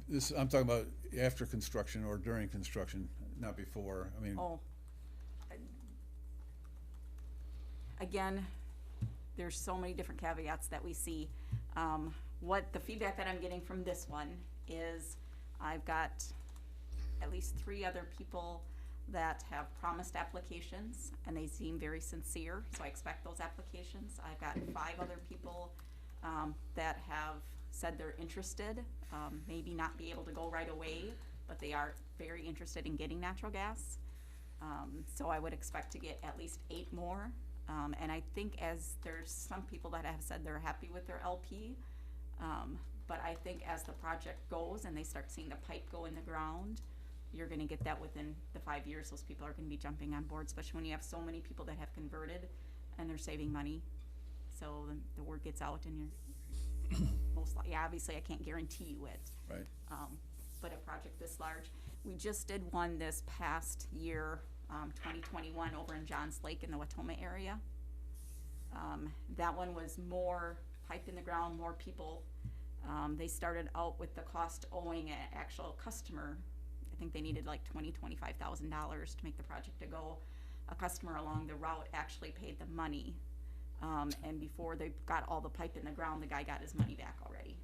This, I'm talking about after construction or during construction, not before. I mean, oh. Again, there's so many different caveats that we see. What the feedback that I'm getting from this one is I've got at least 3 other people that have promised applications, and they seem very sincere, so I expect those applications. I've got 5 other people that have said they're interested, maybe not be able to go right away, but they are very interested in getting natural gas. So I would expect to get at least 8 more. And I think as there's some people that have said they're happy with their LP, but I think as the project goes and they start seeing the pipe go in the ground, you're gonna get that within the 5 years. Those people are gonna be jumping on board, especially when you have so many people that have converted and they're saving money. So the word gets out and you're most likely, obviously I can't guarantee you it. right. But a project this large, we just did one this past year, 2021 over in Johns Lake in the Watoma area. That one was more pipe in the ground, more people. They started out with the cost owing an actual customer. I think they needed like $25,000 to make the project to go. A customer along the route actually paid the money. And before they got all the pipe in the ground, the guy got his money back already.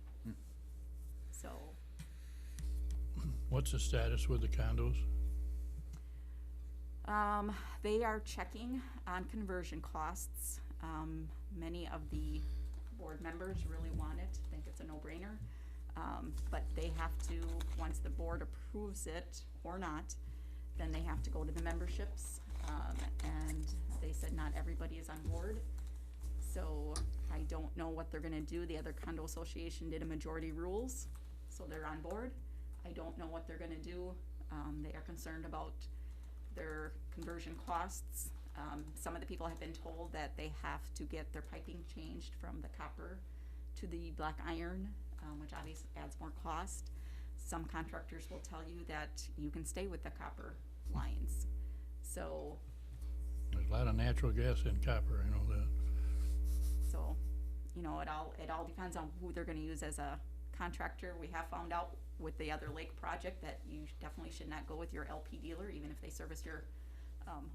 So, What's the status with the condos? they are checking on conversion costs. Many of the board members really want it, think it's a no-brainer. But they have to, once the board approves it or not, then they have to go to the memberships. And they said not everybody is on board. So I don't know what they're gonna do. The other condo association did a majority rules, so they're on board. I don't know what they're gonna do. They are concerned about their conversion costs. Some of the people have been told that they have to get their piping changed from the copper to the black iron, which obviously adds more cost. Some contractors will tell you that you can stay with the copper lines. So, There's a lot of natural gas in copper, I know that. so, you know, it all depends on who they're gonna use as a contractor. We have found out with the other lake project that you definitely should not go with your LP dealer, even if they service your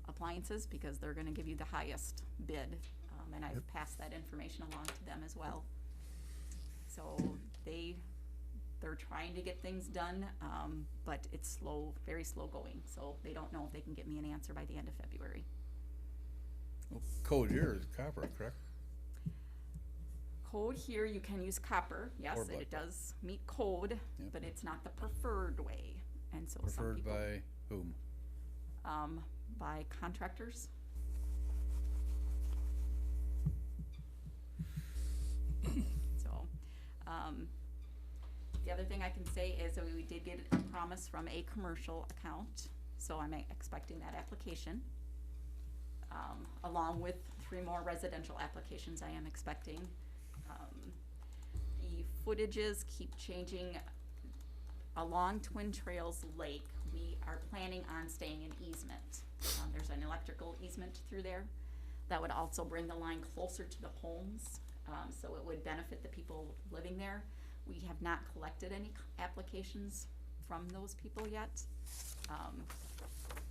appliances, because they're gonna give you the highest bid. And I've passed that information along to them as well. So they're trying to get things done, but it's slow, very slow going. So they don't know if they can get me an answer by the end of February. Well, code here is copper, correct? Code here, you can use copper, yes, Or and black it does meet code, Yep. but it's not the preferred way. And so some Preferred people, by whom? by contractors. So, the other thing I can say is that we did get a promise from a commercial account, so I'm expecting that application. Along with 3 more residential applications I am expecting. The footages keep changing. Along Twin Trails Lake, we are planning on staying in easement. There's an electrical easement through there that would also bring the line closer to the homes, so it would benefit the people living there. We have not collected any applications from those people yet.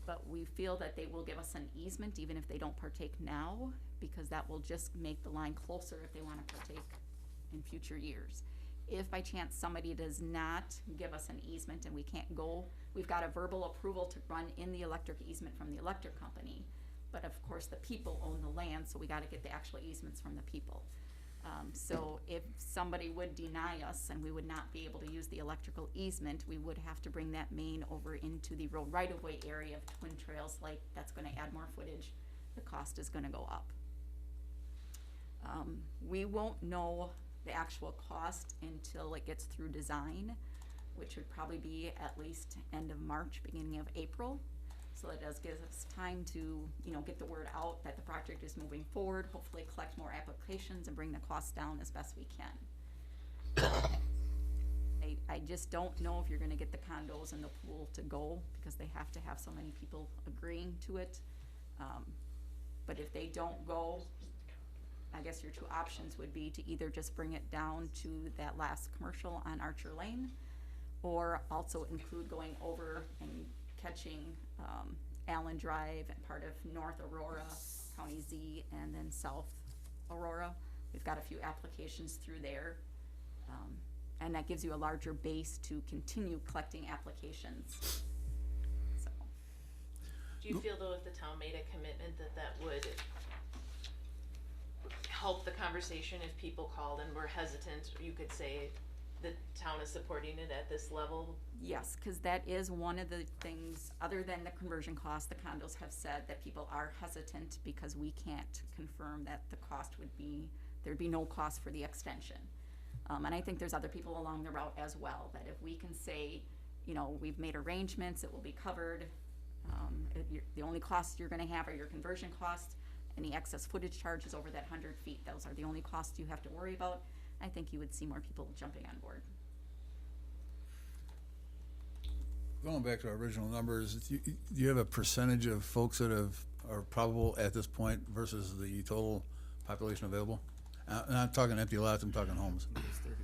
But we feel that they will give us an easement even if they don't partake now, because that will just make the line closer if they wanna partake in future years. If by chance somebody does not give us an easement and we can't go, we've got a verbal approval to run in the electric easement from the electric company. But of course, the people own the land, so we gotta get the actual easements from the people. So if somebody would deny us and we would not be able to use the electrical easement, we would have to bring that main over into the road right-of-way area of Twin Trails Lake. That's gonna add more footage. The cost is gonna go up. We won't know the actual cost until it gets through design, which would probably be at least end of March, beginning of April. So that does give us time to, you know, get the word out that the project is moving forward, hopefully collect more applications and bring the costs down as best we can. I just don't know if you're gonna get the condos and the pool to go, because they have to have so many people agreeing to it. But if they don't go, I guess your two options would be to either just bring it down to that last commercial on Archer Lane, or also include going over and catching, Allen Drive and part of North Aurora, County Z, and then South Aurora. We've got a few applications through there. And that gives you a larger base to continue collecting applications. So, Do you feel though if the town made a commitment that that would help the conversation if people called and were hesitant? You could say the town is supporting it at this level. yes, cause that is one of the things, other than the conversion cost, the condos have said that people are hesitant because we can't confirm that the cost would be, there'd be no cost for the extension. And I think there's other people along the route as well, that if we can say, you know, we've made arrangements, it will be covered. The only costs you're gonna have are your conversion costs, any excess footage charges over that 100 feet, those are the only costs you have to worry about. I think you would see more people jumping on board. Going back to our original numbers, do you have a percentage of folks that are probable at this point versus the total population available? And I'm talking empty lots, I'm talking homes. It's 33%.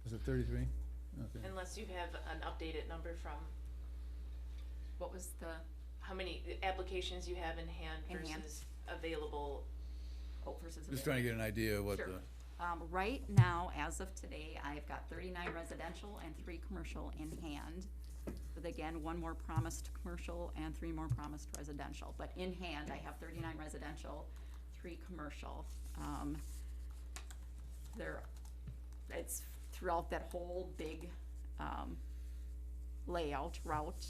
Is it 33? Okay. Unless you have an updated number from What was the, how many applications you have in hand In hand. versus available. versus Just trying to get an idea of what Sure. the, Right now, as of today, I've got 39 residential and 3 commercial in hand. With again, 1 more promised commercial and 3 more promised residential. But in hand, I have 39 residential, 3 commercial. It's throughout that whole big layout route.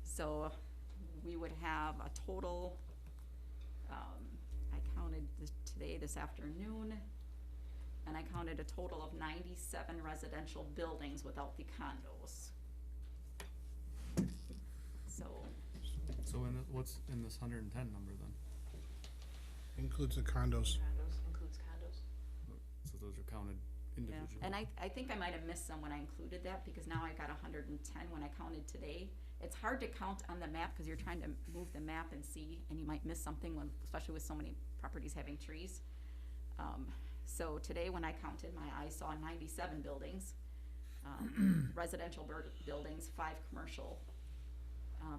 So we would have a total, I counted today, this afternoon, and I counted a total of 97 residential buildings without the condos. So, So what's in this 110 number then? Includes the condos. Condos, includes condos. So those are counted yeah, individually? and I think I might have missed some when I included that, because now I got 110 when I counted today. It's hard to count on the map, cause you're trying to move the map and see, and you might miss something when, especially with so many properties having trees. So today when I counted, my eye saw 97 buildings, residential buildings, 5 commercial.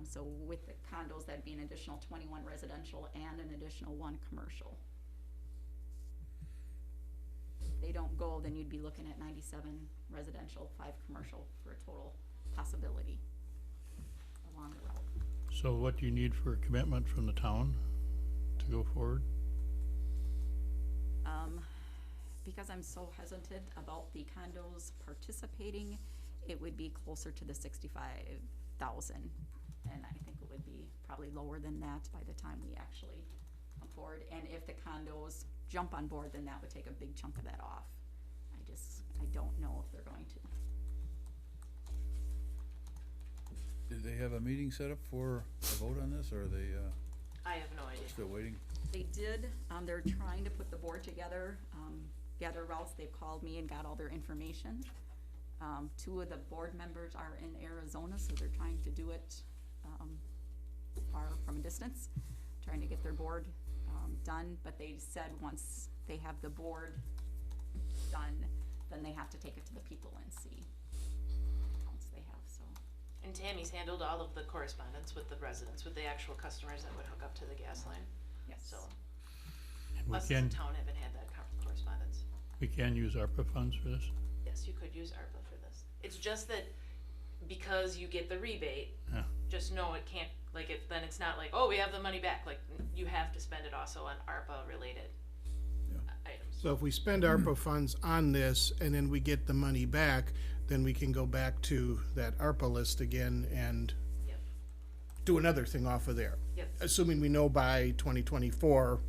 So with the condos, that'd be an additional 21 residential and an additional 1 commercial. If they don't go, then you'd be looking at 97 residential, 5 commercial for a total possibility along the route. So what do you need for a commitment from the town to go forward? Because I'm so hesitant about the condos participating, it would be closer to the 65,000. And I think it would be probably lower than that by the time we actually come forward. And if the condos jump on board, then that would take a big chunk of that off. I don't know if they're going to. did they have a meeting set up for a vote on this, or are they, I have no idea. still waiting? They did, they're trying to put the board together, gather routes, they've called me and got all their information. 2 of the board members are in Arizona, so they're trying to do it, far from a distance, trying to get their board, done, but they said once they have the board done, then they have to take it to the people and see. Once they have, so. And Tammy's handled all of the correspondence with the residents, with the actual customers that would hook up to the gas line, Yes. so. And we Us as a can, town haven't had that correspondence. we can use ARPA funds for this? Yes, you could use ARPA for this. It's just that because you get the rebate, Yeah. just know it can't, like, then it's not like, oh, we have the money back, like, you have to spend it also on ARPA related items. So if we spend ARPA funds on this and then we get the money back, then we can go back to that ARPA list again and Yep. do another thing off of there. Yep. Assuming we know by 2024.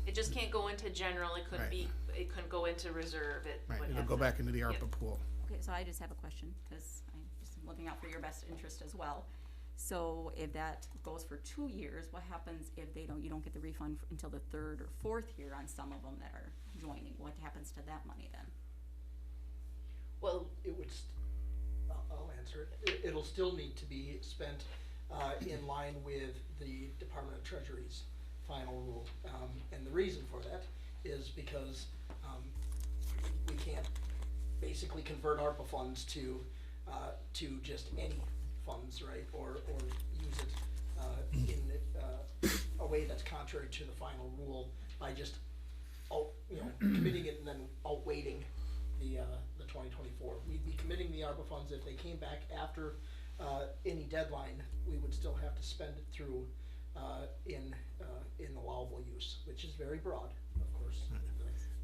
It just can't go into general, it couldn't Right. be, it couldn't go into reserve, it Right, would it'll have go to- back into the Yep. ARPA pool. Okay, so I just have a question, because I'm just looking out for your best interest as well. So if that goes for 2 years, what happens if you don't get the refund until the 3rd or 4th year on some of them that are joining? What happens to that money then? Well, It would, I'll answer it. It'll still need to be spent in line with the Department of Treasury's final rule. And the reason for that is because, we can't basically convert ARPA funds to just any funds, right? Or use it, in, a way that's contrary to the final rule by just, committing it and then outweighting the 2024. We'd be committing the ARPA funds. If they came back after, any deadline, we would still have to spend it through, in allowable use, which is very broad, of course.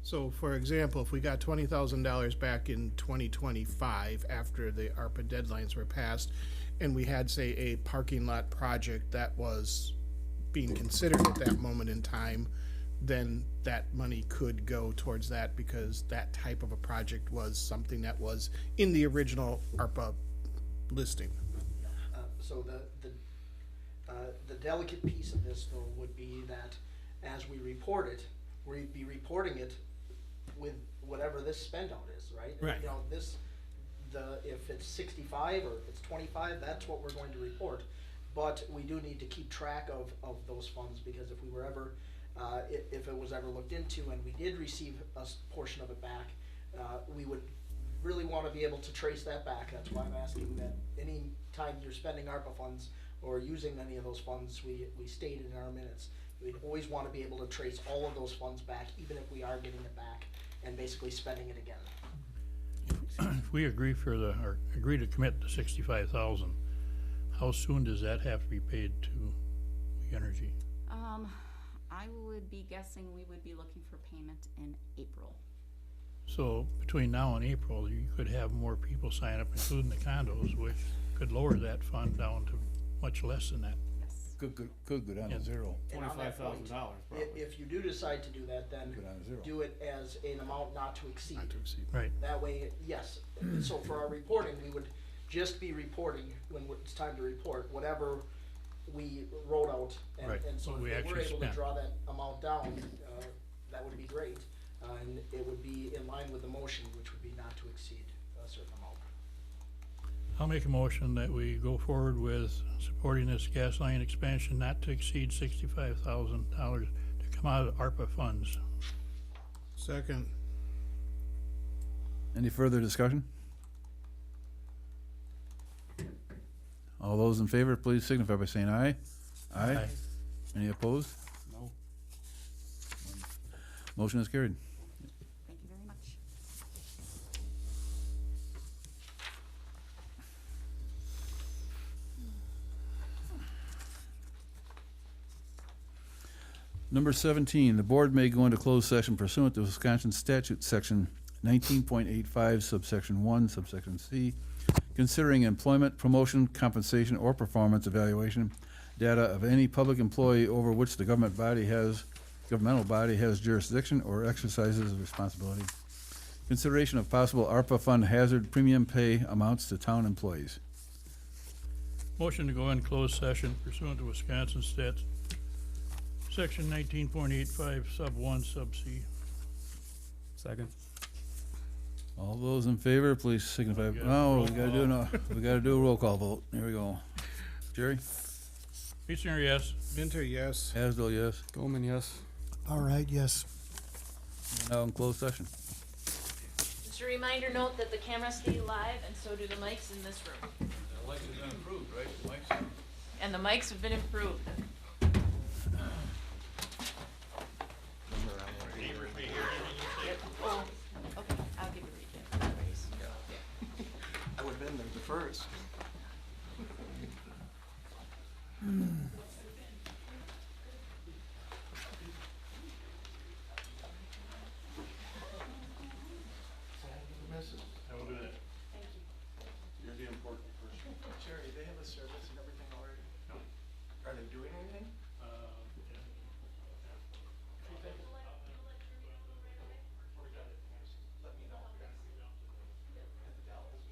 So, for example, if we got $20,000 back in 2025 after the ARPA deadlines were passed, and we had, say, a parking lot project that was being considered at that moment in time, then that money could go towards that because that type of a project was something that was in the original ARPA listing. So the delicate piece of this though would be that as we report it, we'd be reporting it with whatever this spend out is, right? Right. You know, if it's 65 or if it's 25, that's what we're going to report. But we do need to keep track of those funds, because if we were ever, if it was ever looked into and we did receive a portion of it back, we would really want to be able to trace that back. That's why I'm asking that any time you're spending ARPA funds or using any of those funds, we stated in our minutes, we'd always want to be able to trace all of those funds back, even if we are getting it back and basically spending it again. If we agree or agree to commit to 65,000, how soon does that have to be paid to We Energy? I would be guessing we would be looking for payment in April. So between now and April, you could have more people sign up, including the condos, which could lower that fund down to much less than that. Yes. Could go down to Yeah. zero. And on that point, $25,000 probably. if you do decide to do that, then Go down to zero. do it as an amount not to exceed. Not to exceed. Right. That way, yes, so for our reporting, we would just be reporting when it's time to report, whatever we wrote out. Right, And so what we if we're actually able to spent. draw that amount down, that would be great. And it would be in line with the motion, which would be not to exceed a certain amount. I'll make a motion that we go forward with supporting this gas line expansion not to exceed $65,000 to come out of ARPA funds. Second. Any further discussion? All those in favor, please signify by saying aye. Aye. Any opposed? No. Motion is carried. Thank you very much. Number 17, the board may go into closed session pursuant to Wisconsin statute section 19.85 subsection 1 subsection C, considering employment, promotion, compensation, or performance evaluation data of any public employee over which the governmental body has jurisdiction or exercises responsibility. Consideration of possible ARPA fund hazard premium pay amounts to town employees. Motion to go in closed session pursuant to Wisconsin stat, section 19.85 sub 1 sub C. Second. All those in favor, please signify. Yeah, Oh, roll we gotta do a roll call vote. Here we go. Jerry? Peacener, yes. Minter, yes. Asdell, yes. Goldman, yes. All right, yes. We're now in closed session. Just a reminder, note that the cameras stay live and so do the mics in this room. The lights have been improved, right? And the mics have been improved. Oh, okay, I'll give you a read. I would have been there the first. I will do that. You're the important person. Jerry, they have a service and everything already? No. Are they doing anything? Let me know. At the Dallas.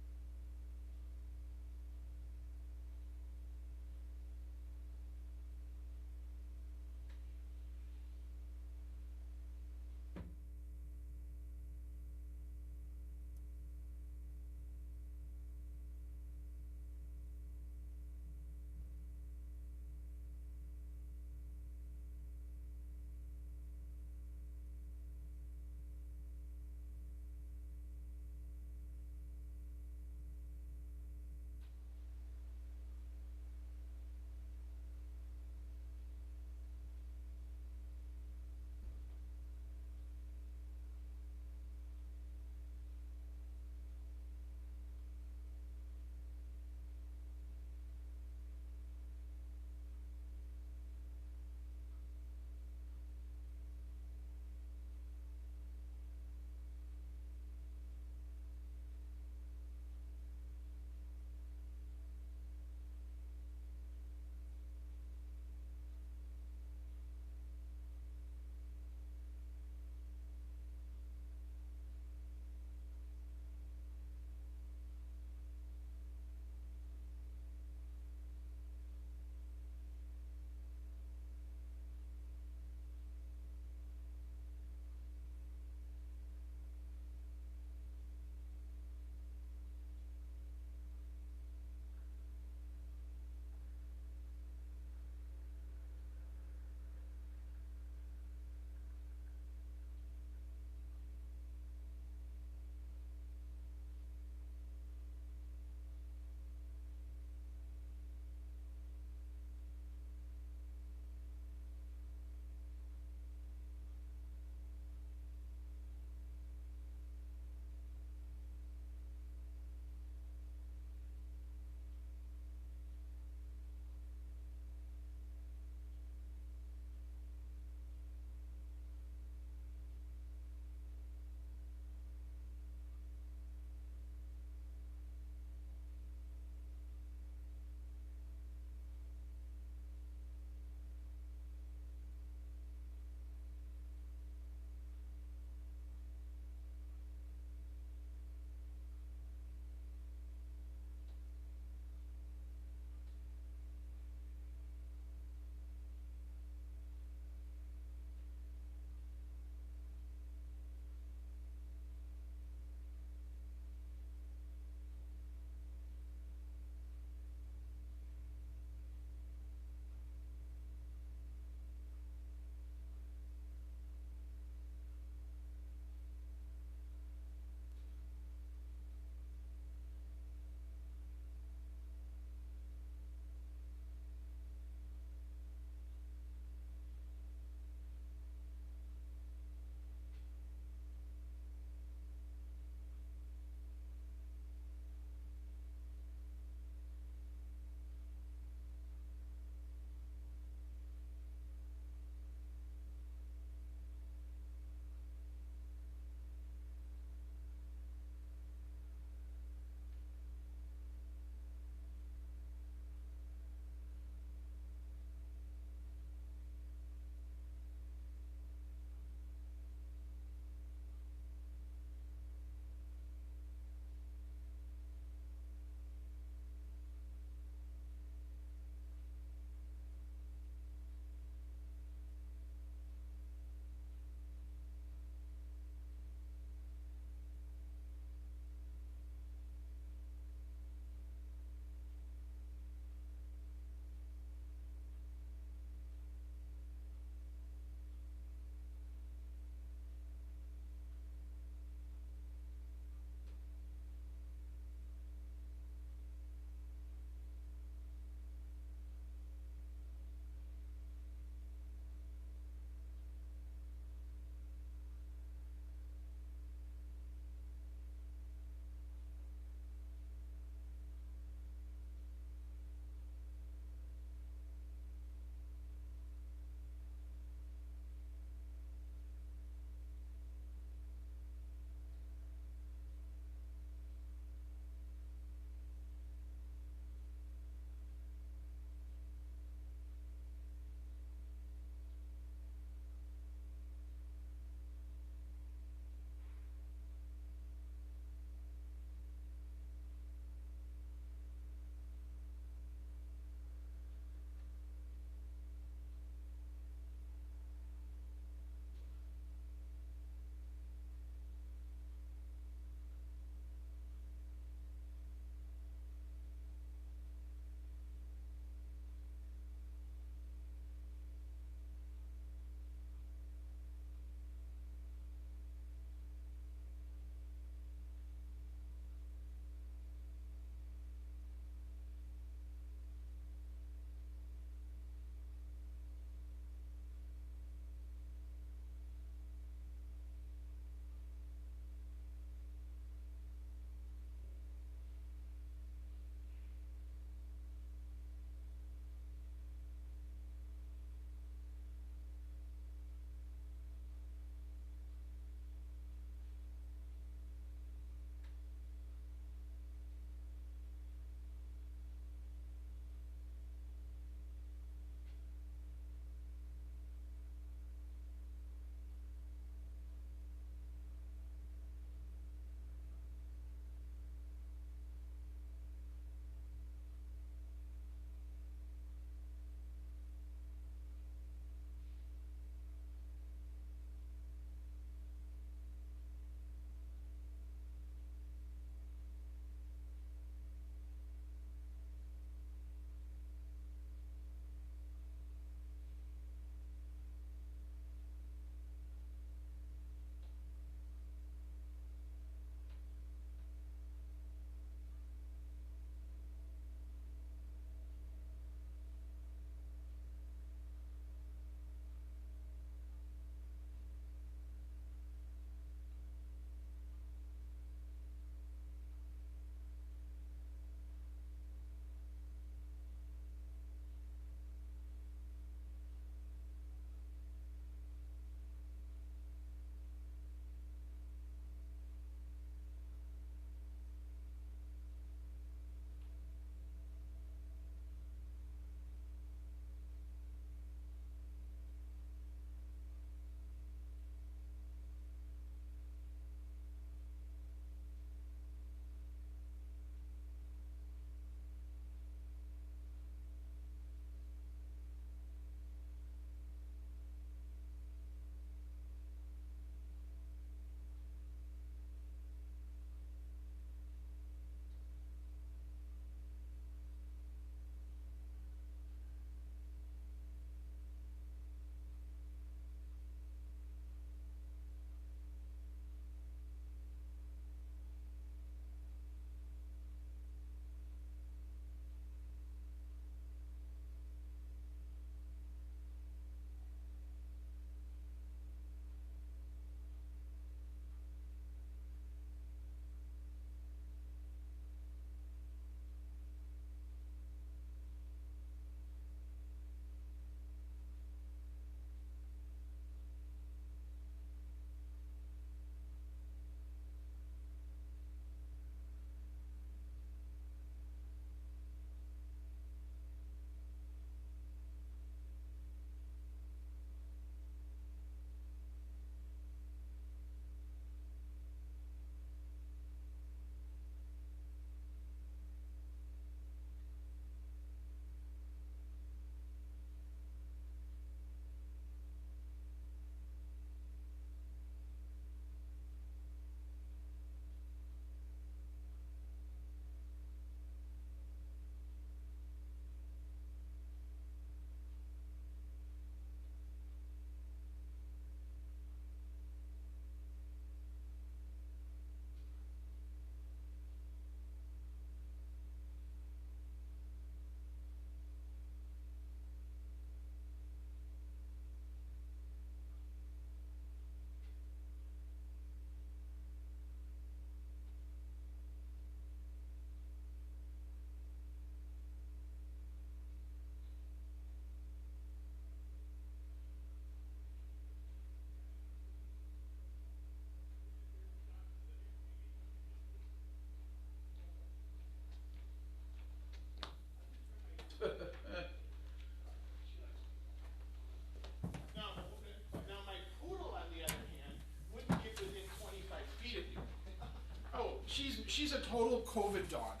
she's a total COVID dog.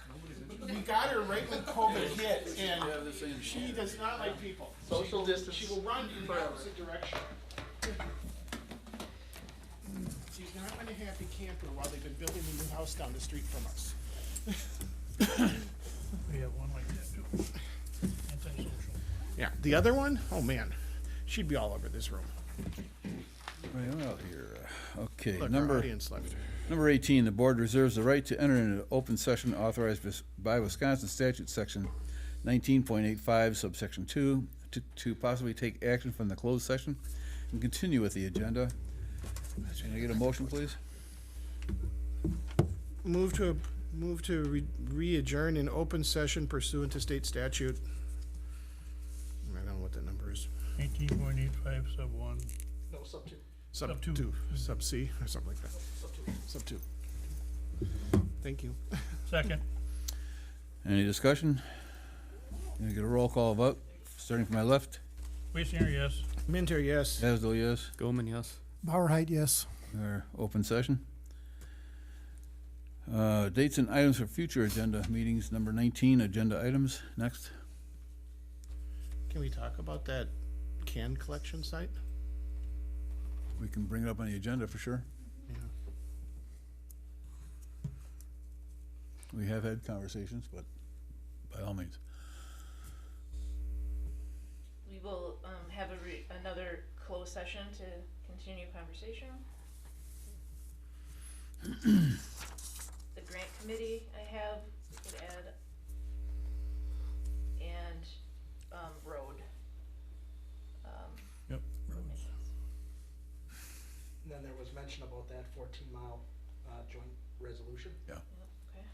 We got her right when COVID hit, and she does not like people. Social distance She will run in the opposite direction. She's not an happy camper while they've been building a new house down the street from us. We have one like that too. Antisocial. Yeah, the other one, oh man, she'd be all over this room. Well, here, okay, Look, our number audience left. 18, the board reserves the right to enter into open session authorized by Wisconsin statute section 19.85 subsection 2 to possibly take action from the closed session and continue with the agenda. Can I get a motion, please? Move to re-adjourn in open session pursuant to state statute. I don't know what that number is. 18.85 sub 1. No, sub two. Sub two. two, sub C, or something like that. Sub two. Thank you. Second. Any discussion? Can I get a roll call vote, starting from my left? Wassinger, yes. Minter, yes. Asdell, yes. Goldman, yes. Bauer Height, yes. Our open session. Dates and items for future agenda meetings, number 19, agenda items, next. Can we talk about that can collection site? We can bring it up on the agenda for sure. Yeah. We have had conversations, but by all means. We will, have another closed session to continue conversation. The grant committee I have, we could add, and, road. Yep. And then there was mention about that 14-mile joint resolution. Yeah. Okay.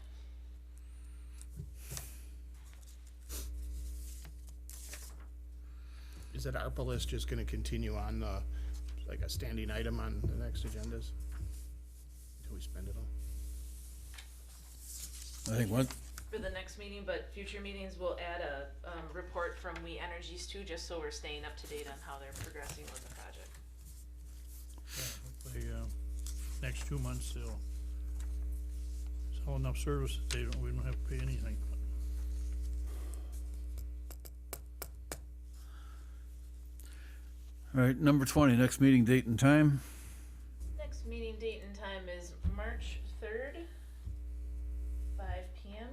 Is that ARPA list just gonna continue on the, like a standing item on the next agendas? Until we spend it all? I think what, For the next meeting, but future meetings will add a, report from We Energies too, just so we're staying up to date on how they're progressing with the project. The next 2 months, they'll sell enough services, we don't have to pay anything. all right, number 20, next meeting date and time. Next meeting date and time is March 3rd, 5 p.m.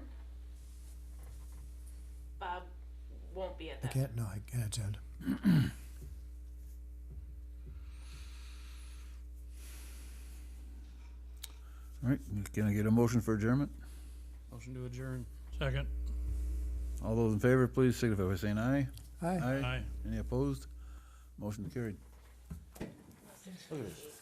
Bob won't be at I that. can't, no, I can't attend. All right, can I get a motion for adjournment? Motion to adjourn. Second. All those in favor, please signify by saying aye. Aye. Aye. Any opposed? Motion carried. Look at this.